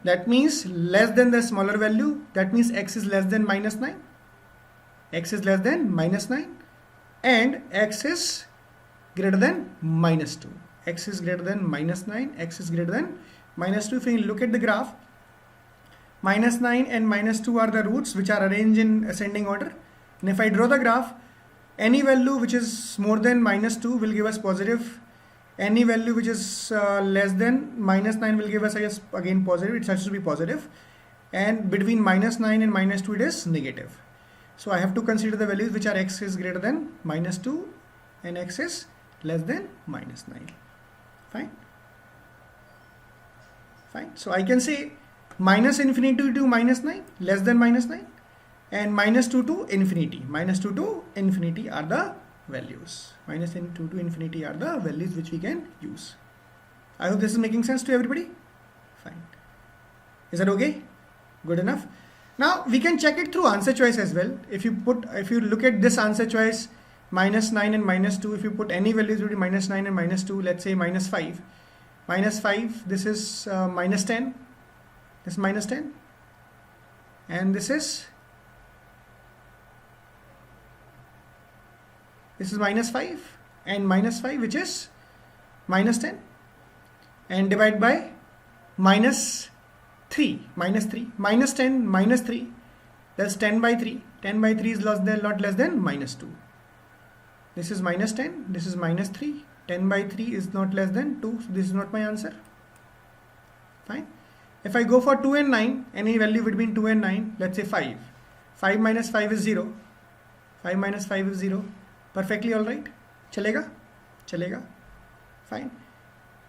Speaker 1: That means less than the smaller value. That means x is less than minus 9. X is less than minus 9. And x is greater than minus 2. X is greater than minus 9. X is greater than minus 2. If you look at the graph, minus 9 and minus 2 are the roots which are arranged in ascending order. And if I draw the graph, any value which is more than minus 2 will give us positive. Any value which is less than minus 9 will give us again positive. It has to be positive. And between minus 9 and minus 2 it is negative. So I have to consider the values which are x is greater than minus 2 and x is less than minus 9. Fine. Fine. So I can say minus infinity to minus 9 less than minus 9 and minus 2 to infinity. Minus 2 to infinity are the values. Minus 2 to infinity are the values which we can use. I hope this is making sense to everybody. Fine. Is that okay? Good enough. Now we can check it through answer choice as well. If you look at this answer choice, minus 9 and minus 2, if you put any values between minus 9 and minus 2, let's say minus 5. Minus 5, this is minus 10. This is minus 10. And this is minus 5 and minus 5, which is minus 10, and divide by minus 3, minus 10, minus 3, that's 10 by 3. 10 by 3 is not less than minus 2. This is minus 10, this is minus 3. 10 by 3 is not less than 2, so this is not my answer. Fine. If I go for 2 and 9, any value between 2 and 9, let's say 5. 5 minus 5 is 0. 5 minus 5 is 0. Perfectly alright. Chalega? Chalega. Fine.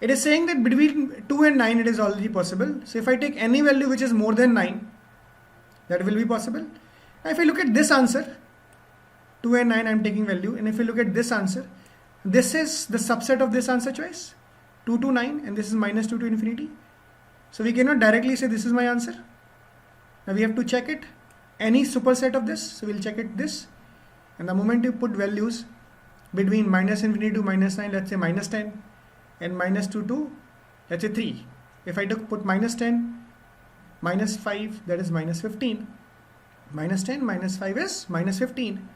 Speaker 1: It is saying that between 2 and 9 it is already possible. So if I take any value which is more than 9, that will be possible. Now if I look at this answer, 2 and 9 I am taking value, and if you look at this answer, this is the subset of this answer choice, 2 to 9, and this is minus 2 to infinity. So we cannot directly say this is my answer. Now we have to check it. Any superset of this, so we'll check it this. And the moment you put values between minus infinity to minus 9, let's say minus 10, and minus 2 to, let's say 3. If I put minus 10 minus 5, that is minus 15, minus 10, minus 5 is minus 15,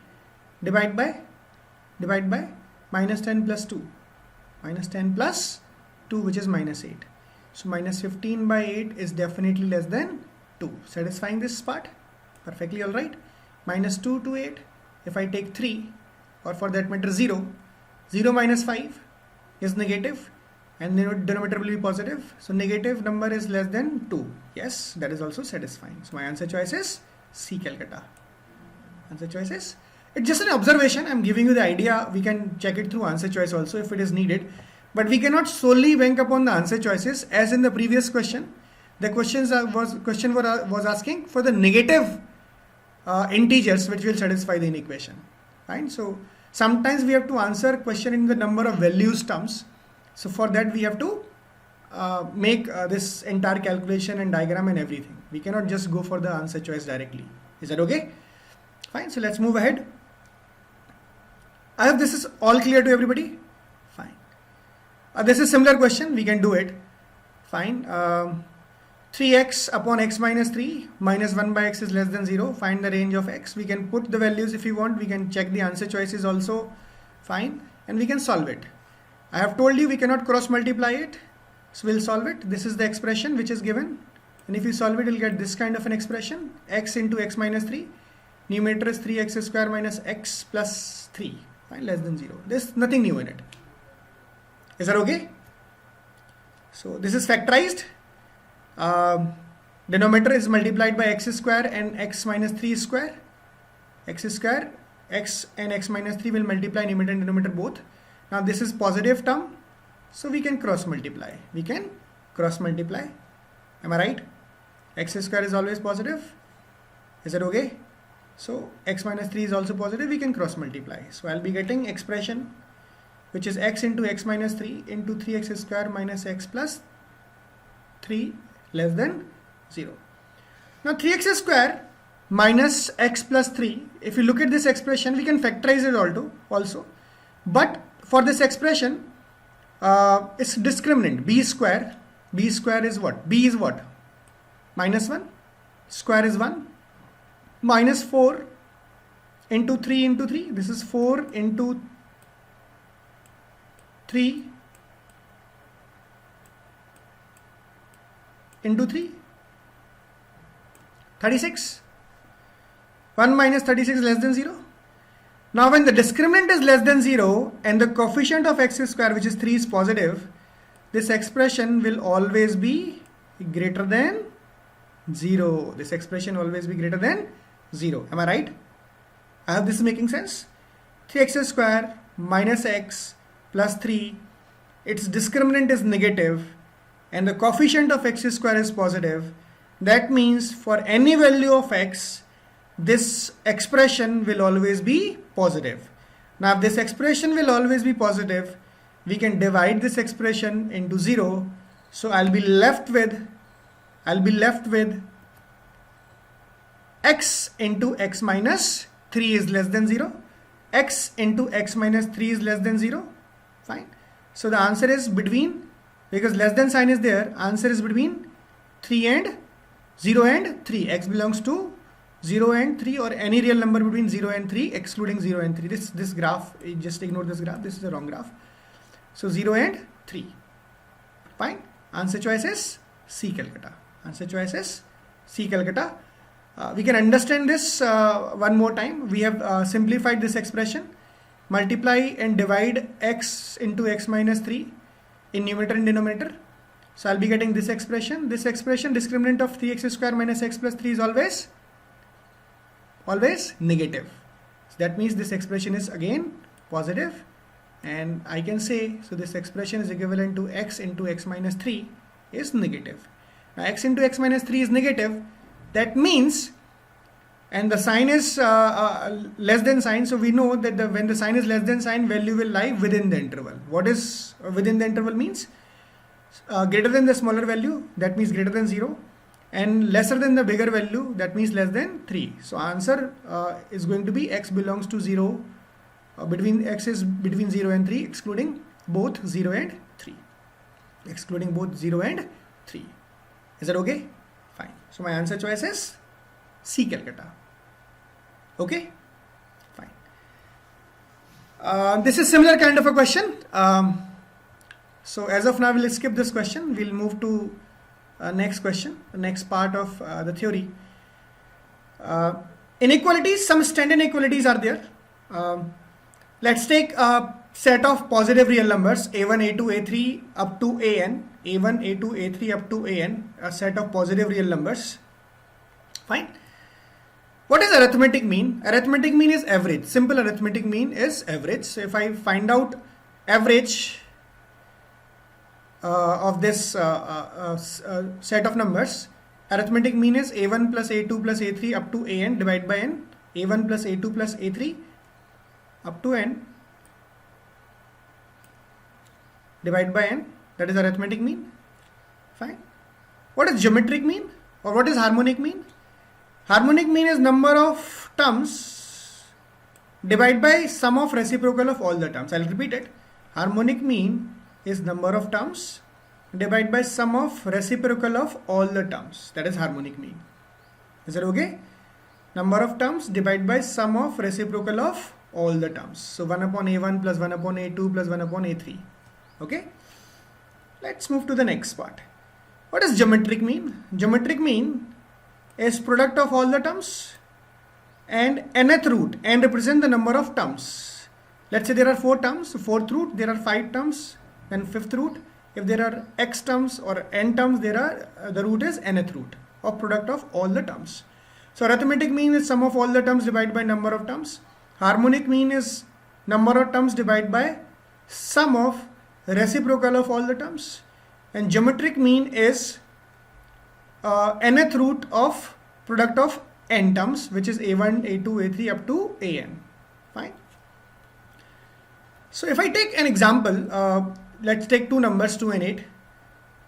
Speaker 1: divide by minus 10 plus 2, minus 10 plus 2, which is minus 8. So minus 15 by 8 is definitely less than 2. Satisfying this part? Perfectly alright. Minus 2 to 8, if I take 3, or for that matter 0, 0 minus 5 is negative, and the denominator will be positive. So negative number is less than 2. Yes, that is also satisfying. So my answer choice is C, Calcutta. Answer choice is, it's just an observation. I'm giving you the idea. We can check it through answer choice also if it is needed. But we cannot solely bank upon the answer choices, as in the previous question. The question was asking for the negative integers which will satisfy the inequation. Fine. So sometimes we have to answer question in the number of values terms. So for that we have to make this entire calculation and diagram and everything. We cannot just go for the answer choice directly. Is that okay? Fine. So let's move ahead. I hope this is all clear to everybody. Fine. This is similar question. We can do it. Fine. 3x upon x minus 3 minus 1 by x is less than 0. Find the range of x. We can put the values if we want. We can check the answer choices also. Fine. And we can solve it. I have told you we cannot cross multiply it. So we'll solve it. This is the expression which is given. And if you solve it, you'll get this kind of an expression. X into x minus 3. Numerator is 3x square minus x plus 3. Fine. Less than 0. There's nothing new in it. Is that okay? So this is factorized. Denominator is multiplied by x square and x minus 3 square. X square, x and x minus 3 will multiply numerator and denominator both. Now this is positive term, so we can cross multiply. We can cross multiply. Am I right? X square is always positive. Is that okay? So x minus 3 is also positive. We can cross multiply. So I'll be getting expression which is x into x minus 3 into 3x square minus x plus 3 less than 0. Now 3x square minus x plus 3, if you look at this expression, we can factorize it also. But for this expression, it's discriminant. B square is what? B is what? Minus 1. Square is 1. Minus 4 into 3 into 3. This is 4 into 3 into 3. 36. 1 minus 36 is less than 0. Now when the discriminant is less than 0 and the coefficient of x square, which is 3, is positive, this expression will always be greater than 0. This expression will always be greater than 0. Am I right? I hope this is making sense. 3x square minus x plus 3, its discriminant is negative and the coefficient of x square is positive. That means for any value of x, this expression will always be positive. Now if this expression will always be positive, we can divide this expression into 0. So I'll be left with x into x minus 3 is less than 0. X into x minus 3 is less than 0. Fine. So the answer is between, because less than sign is there, answer is between 0 and 3. X belongs to 0 and 3 or any real number between 0 and 3 excluding 0 and 3. This graph, just ignore this graph. This is the wrong graph. So 0 and 3. Fine. Answer choice is C, Calcutta. Answer choice is C, Calcutta. We can understand this one more time. We have simplified this expression. Multiply and divide x into x minus 3 in numerator and denominator. So I'll be getting this expression. This expression, discriminant of 3x square minus x plus 3 is always negative. So that means this expression is again positive, and I can say, so this expression is equivalent to x into x minus 3 is negative. Now x into x minus 3 is negative. That means, and the sign is less than sign, so we know that when the sign is less than sign, value will lie within the interval. What is within the interval means? Greater than the smaller value, that means greater than 0, and lesser than the bigger value, that means less than 3. So answer is going to be x belongs to 0, x is between 0 and 3, excluding both 0 and 3. Excluding both 0 and 3. Is that okay? Fine. So my answer choice is C, Calcutta. Okay. Fine. This is similar kind of a question. So as of now, we'll skip this question. We'll move to next question, the next part of the theory. Inequalities, some standard inequalities are there. Let's take a set of positive real numbers a1, a2, a3 up to an. a1, a2, a3 up to an, a set of positive real numbers. Fine. What is arithmetic mean? Arithmetic mean is average. Simple arithmetic mean is average. So if I find out average of this set of numbers, arithmetic mean is a1 plus a2 plus a3 up to an divided by n. a1 plus a2 plus a3 up to n divided by n. That is arithmetic mean. Fine. What is geometric mean or what is harmonic mean? Harmonic mean is number of terms divided by sum of reciprocal of all the terms. I'll repeat it. Harmonic mean is number of terms divided by sum of reciprocal of all the terms. That is harmonic mean. Is that okay? Number of terms divided by sum of reciprocal of all the terms. So 1 upon a1 plus 1 upon a2 plus 1 upon a3. Okay. Let's move to the next part. What does geometric mean? Geometric mean is product of all the terms and nth root. N represent the number of terms. Let's say there are 4 terms. So fourth root, there are 5 terms. Then fifth root. If there are x terms or n terms, there are the root is nth root of product of all the terms. So arithmetic mean is sum of all the terms divided by number of terms. Harmonic mean is number of terms divided by sum of reciprocal of all the terms. And geometric mean is nth root of product of n terms, which is a1, a2, a3 up to an. Fine. So if I take an example, let's take two numbers 2 and 8.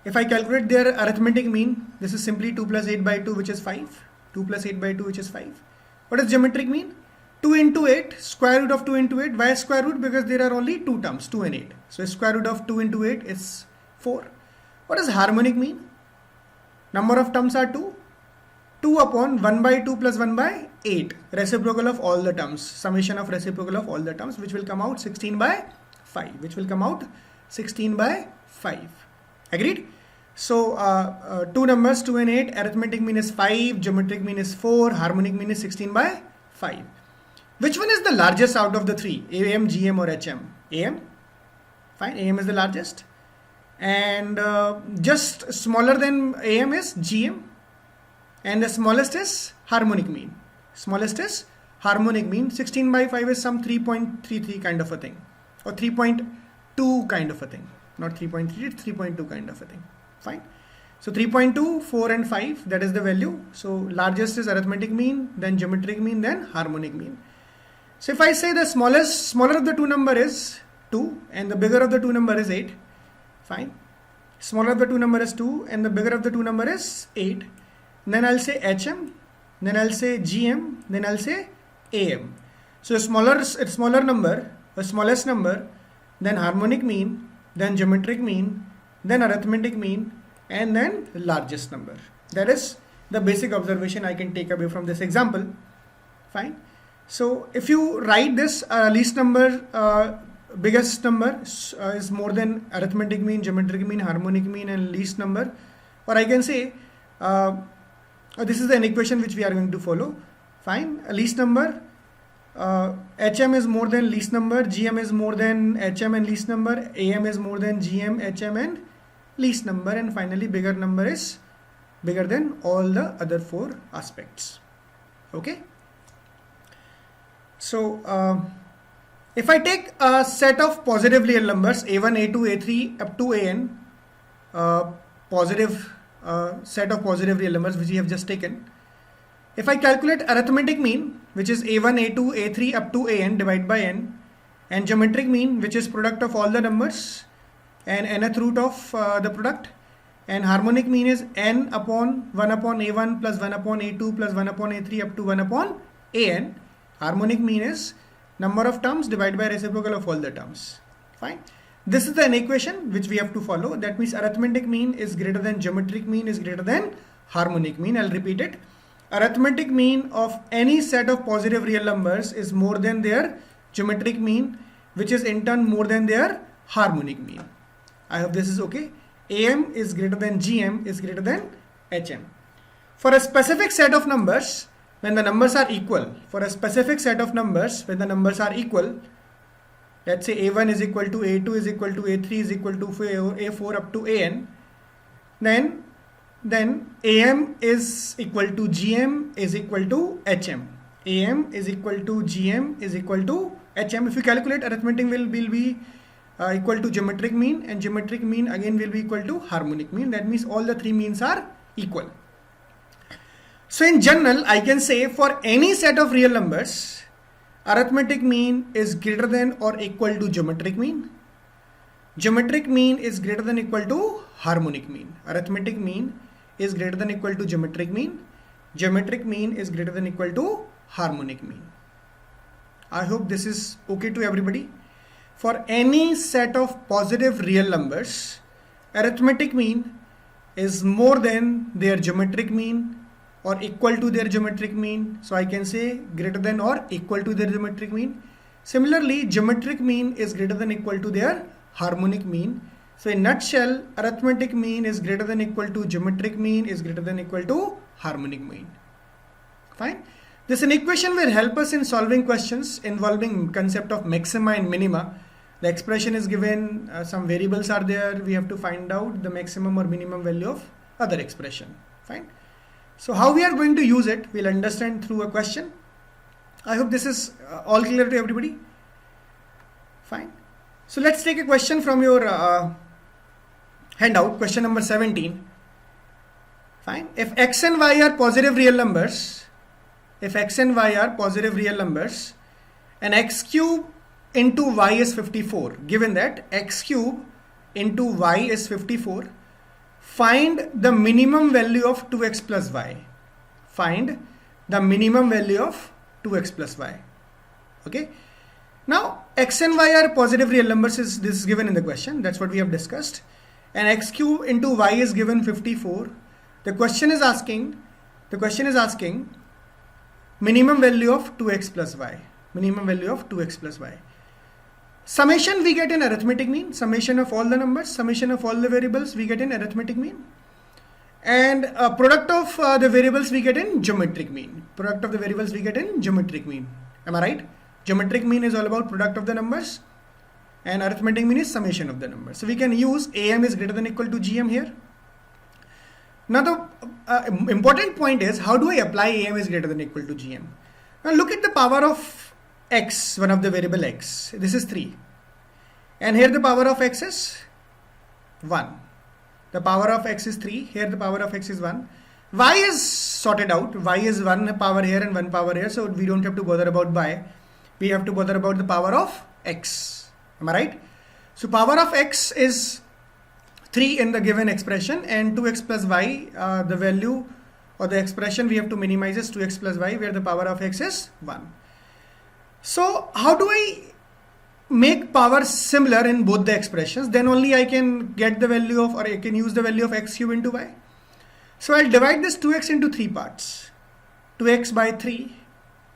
Speaker 1: If I calculate their arithmetic mean, this is simply 2 plus 8 by 2, which is 5. 2 plus 8 by 2, which is 5. What is geometric mean? 2 into 8, square root of 2 into 8. Why square root? Because there are only 2 terms, 2 and 8. So square root of 2 into 8 is 4. What does harmonic mean? Number of terms are 2. 2 upon 1 by 2 plus 1 by 8. Reciprocal of all the terms. Summation of reciprocal of all the terms, which will come out 16 by 5. Which will come out 16 by 5. Agreed? So 2 numbers 2 and 8. Arithmetic mean is 5. Geometric mean is 4. Harmonic mean is 16 by 5. Which one is the largest out of the three? AM, GM or HM? AM. Fine. AM is the largest. And just smaller than AM is GM. And the smallest is harmonic mean. Smallest is harmonic mean. 16 by 5 is some 3.33 kind of a thing. Or 3.2 kind of a thing. Not 3.3, it's 3.2 kind of a thing. Fine. So 3.2, 4 and 5, that is the value. So largest is arithmetic mean, then geometric mean, then harmonic mean. So if I say the smaller of the two number is 2 and the bigger of the two number is 8. Fine. Smaller of the two number is 2 and the bigger of the two number is 8. Then I'll say HM, then I'll say GM, then I'll say AM. So smaller number, the smallest number, then harmonic mean, then geometric mean, then arithmetic mean, and then largest number. That is the basic observation I can take away from this example. Fine. So if you write this least number, biggest number is more than arithmetic mean, geometric mean, harmonic mean, and least number, or I can say this is an equation which we are going to follow. Fine. A least number, HM is more than least number, GM is more than HM and least number, AM is more than GM, HM and least number, and finally bigger number is bigger than all the other 4 aspects. Okay. So if I take a set of positive real numbers a1, a2, a3 up to an, positive set of positive real numbers which we have just taken. If I calculate arithmetic mean, which is a1, a2, a3 up to an divided by n, and geometric mean, which is product of all the numbers and nth root of the product, and harmonic mean is n upon 1 upon a1 plus 1 upon a2 plus 1 upon a3 up to 1 upon an. Harmonic mean is number of terms divided by reciprocal of all the terms. Fine. This is an equation which we have to follow. That means arithmetic mean is greater than geometric mean is greater than harmonic mean. I'll repeat it. Arithmetic mean of any set of positive real numbers is more than their geometric mean, which is in turn more than their harmonic mean. I hope this is okay. AM is greater than GM is greater than HM. For a specific set of numbers, when the numbers are equal, let's say A1 is equal to A2 is equal to A3 is equal to A4 up to AN, then AM is equal to GM is equal to HM. AM is equal to GM is equal to HM. If you calculate, arithmetic will be equal to geometric mean, and geometric mean again will be equal to harmonic mean. That means all the three means are equal. So in general, I can say for any set of real numbers, arithmetic mean is greater than or equal to geometric mean. Geometric mean is greater than or equal to harmonic mean. Arithmetic mean is greater than or equal to geometric mean. Geometric mean is greater than or equal to harmonic mean. I hope this is okay to everybody. For any set of positive real numbers, arithmetic mean is more than their geometric mean or equal to their geometric mean. So I can say greater than or equal to their geometric mean. Similarly, geometric mean is greater than or equal to their harmonic mean. So in nutshell, arithmetic mean is greater than or equal to geometric mean is greater than or equal to harmonic mean. Fine. This equation will help us in solving questions involving concept of maxima and minima. The expression is given, some variables are there, we have to find out the maximum or minimum value of other expression. Fine. So how we are going to use it, we'll understand through a question. I hope this is all clear to everybody. Fine. So let's take a question from your handout, question number 17. Fine. If x and y are positive real numbers, and x cube into y is 54, given that x cube into y is 54, find the minimum value of 2x plus y. Find the minimum value of 2x plus y. Okay. Now x and y are positive real numbers, this is given in the question. That's what we have discussed. And x cube into y is given 54. The question is asking minimum value of 2x plus y. Minimum value of 2x plus y. Summation we get in arithmetic mean. Summation of all the numbers, summation of all the variables we get in arithmetic mean. And product of the variables we get in geometric mean. Product of the variables we get in geometric mean. Am I right? Geometric mean is all about product of the numbers, and arithmetic mean is summation of the numbers. So we can use AM is greater than or equal to GM here. Now the important point is, how do I apply AM is greater than or equal to GM? Now look at the power of x, one of the variable x. This is 3. And here the power of x is 1. The power of x is 3. Here the power of x is 1. Y is sorted out. Y is 1 power here and 1 power here. So we don't have to bother about y. We have to bother about the power of x. Am I right? So power of x is 3 in the given expression, and 2x plus y, the value or the expression we have to minimize is 2x plus y, where the power of x is 1. So how do I make power similar in both the expressions? Then only I can get the value of, or I can use the value of x cube into y. So I'll divide this 2x into 3 parts. 2x by 3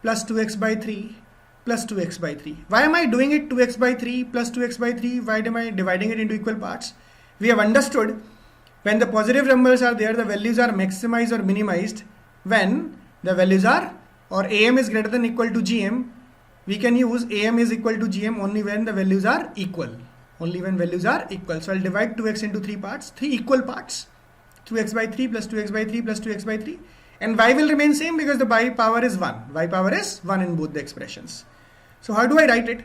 Speaker 1: plus 2x by 3 plus 2x by 3. Why am I doing it 2x by 3 plus 2x by 3? Why am I dividing it into equal parts? We have understood when the positive numbers are there, the values are maximized or minimized when the values are, or AM is greater than or equal to GM. We can use AM is equal to GM only when the values are equal. Only when values are equal. So I'll divide 2x into 3 parts, 3 equal parts. 2x by 3 plus 2x by 3 plus 2x by 3. And y will remain same because the y power is 1. Y power is 1 in both the expressions. So how do I write it?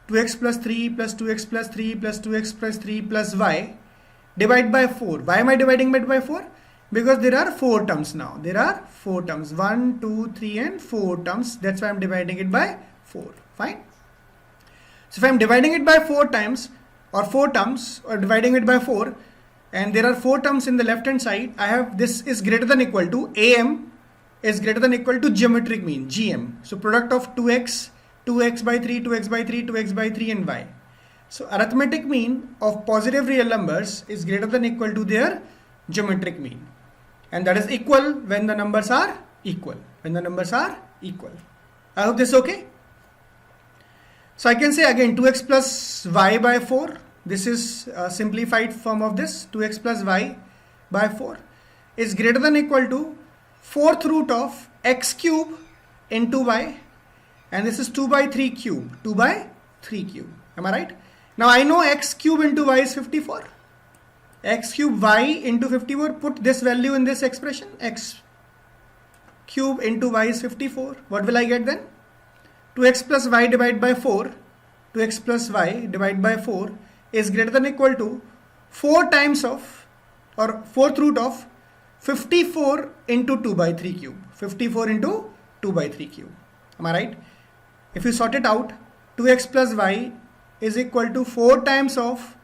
Speaker 1: 2x plus 3 plus 2x plus 3 plus 2x plus 3 plus y. Divide by 4. Why am I dividing it by 4? Because there are 4 terms now. There are 4 terms. 1, 2, 3 and 4 terms. That's why I'm dividing it by 4. Fine. So if I'm dividing it by 4 times or 4 terms, or dividing it by 4, and there are 4 terms in the left hand side, I have this is greater than or equal to AM is greater than or equal to geometric mean, GM. So product of 2x, 2x by 3, 2x by 3, 2x by 3 and y. So arithmetic mean of positive real numbers is greater than or equal to their geometric mean. and that is equal when the numbers are equal. When the numbers are equal. I hope this is okay. So I can say again 2x plus y by 4. This is a simplified form of this. 2x plus y by 4 is greater than or equal to 4th root of x cube into y, and this is 2 by 3 cube. 2 by 3 cube. Am I right? Now I know x cube into y is 54. X cube y into 54. Put this value in this expression. X cube into y is 54. What will I get then? 2x plus y divided by 4. 2x plus y divided by 4 is greater than or equal to 4 times of, or 4th root of 54 into 2 by 3 cube. 54 into 2 by 3 cube. Am I right? If you sort it out, 2x plus y is equal to 4 times of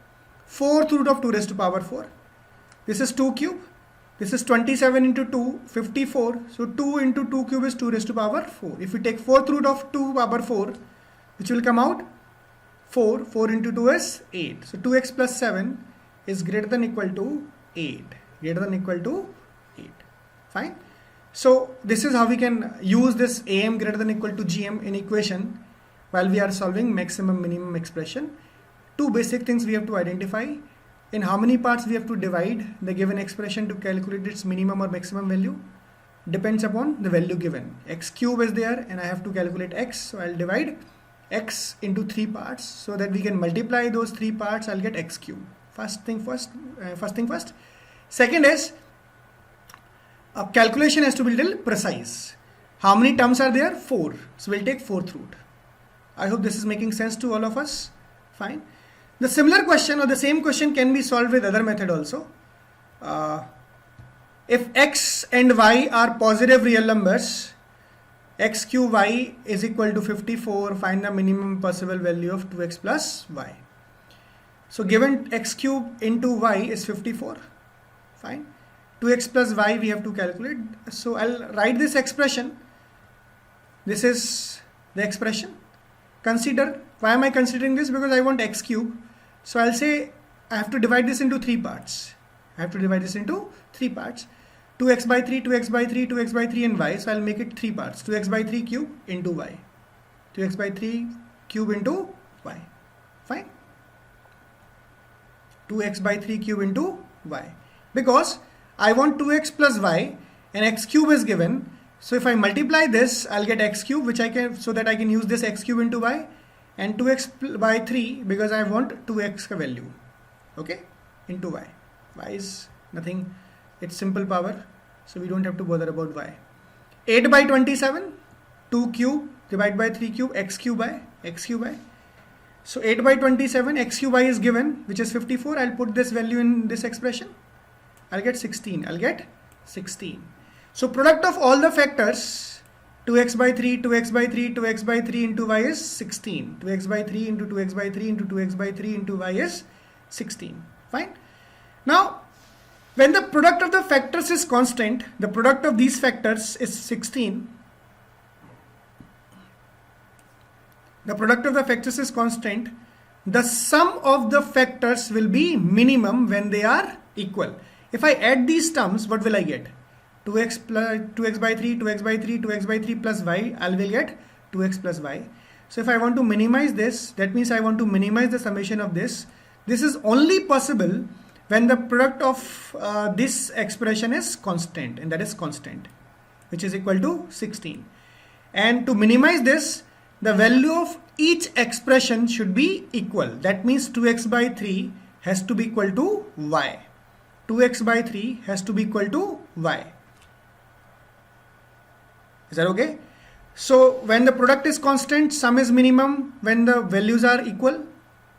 Speaker 1: 4th root of 2 raised to power 4. This is 2 cube. This is 27 into 2, 54. So 2 into 2 cube is 2 raised to power 4. If we take 4th root of 2 power 4, which will come out 4. 4 into 2 is 8. So 2x plus 7 is greater than or equal to 8. Greater than or equal to 8. Fine. So this is how we can use this AM greater than or equal to GM in equation while we are solving maximum minimum expression. Two basic things we have to identify: in how many parts we have to divide the given expression to calculate its minimum or maximum value. Depends upon the value given. X cube is there and I have to calculate x, so I'll divide x into 3 parts so that we can multiply those 3 parts. I'll get x cube. First thing first. Second is, a calculation has to be little precise. How many terms are there? 4. So we'll take 4th root. I hope this is making sense to all of us. Fine. The similar question or the same question can be solved with other method also. If x and y are positive real numbers, x cube y is equal to 54, find the minimum possible value of 2x plus y. So given x cube into y is 54. Fine. 2x plus y we have to calculate. So I'll write this expression. This is the expression. Consider, why am I considering this? Because I want x cube. So I'll say I have to divide this into 3 parts. 2x by 3, 2x by 3, 2x by 3 and y. So I'll make it 3 parts. 2x by 3 cube into y. 2x by 3 cube into y. Fine. 2x by 3 cube into y. Because I want 2x plus y and x cube is given. So if I multiply this, I'll get x cube, which I can, so that I can use this x cube into y, and 2x by 3 because I want 2x value. Okay, into y. Y is nothing, it's simple power, so we don't have to bother about y. 8 by 27, 2 cube divided by 3 cube, x cube by x cube by. So 8 by 27, x cube y is given, which is 54. I'll put this value in this expression. I'll get 16. So product of all the factors, 2x by 3, 2x by 3, 2x by 3 into y is 16. 2x by 3 into 2x by 3 into 2x by 3 into y is 16. Fine. Now, when the product of the factors is constant, the product of these factors is 16. The product of the factors is constant. The sum of the factors will be minimum when they are equal. If I add these terms, what will I get? 2x plus 2x by 3, 2x by 3, 2x by 3 plus y, I will get 2x plus y. So if I want to minimize this, that means I want to minimize the summation of this. This is only possible when the product of this expression is constant, and that is constant, which is equal to 16. And to minimize this, the value of each expression should be equal. That means 2x by 3 has to be equal to y. 2x by 3 has to be equal to y. Is that okay? So when the product is constant, sum is minimum when the values are equal.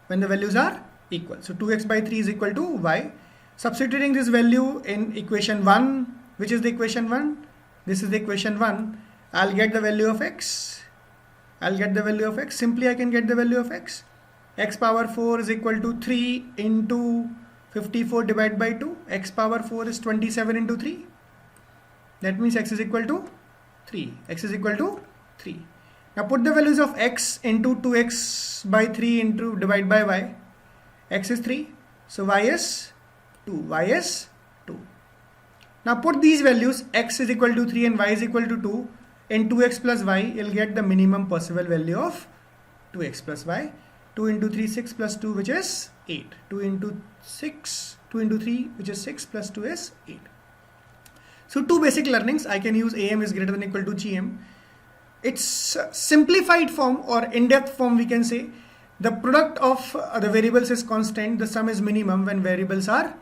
Speaker 1: So 2x by 3 is equal to y. Substituting this value in equation 1, which is the equation 1? This is the equation 1. I'll get the value of x. Simply I can get the value of x. X power 4 is equal to 3 into 54 divided by 2. X power 4 is 27 into 3. That means x is equal to 3. Now put the values of x into 2x by 3 into divide by y. X is 3. So y is 2. Now put these values, x is equal to 3 and y is equal to 2, in 2x plus y, you'll get the minimum possible value of 2x plus y. 2 into 3, 6 plus 2, which is 8. 2 into 6, 2 into 3, which is 6 plus 2 is 8. So two basic learnings, I can use AM is greater than or equal to GM. Its simplified form or in-depth form, we can say the product of the variables is constant, the sum is minimum when variables are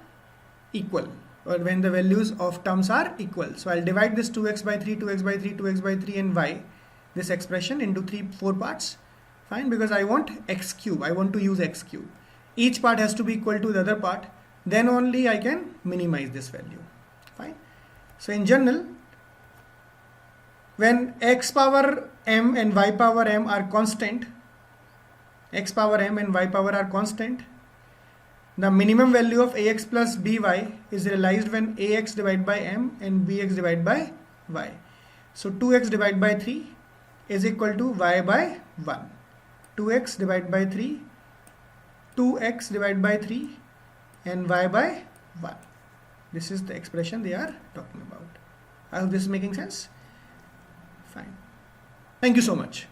Speaker 1: equal, or when the values of terms are equal. So I'll divide this 2x by 3, 2x by 3, 2x by 3 and y, this expression into 4 parts. Fine, because I want x cube, I want to use x cube. Each part has to be equal to the other part, then only I can minimize this value. Fine. So in general, when x power m and y power m are constant, x power m and y power are constant, the minimum value of ax plus by is realized when ax divided by m and bx divided by y. So 2x divided by 3 is equal to y by 1. 2x divided by 3, 2x divided by 3 and y by 1. This is the expression they are talking about. I hope this is making sense. Fine. Thank you so much.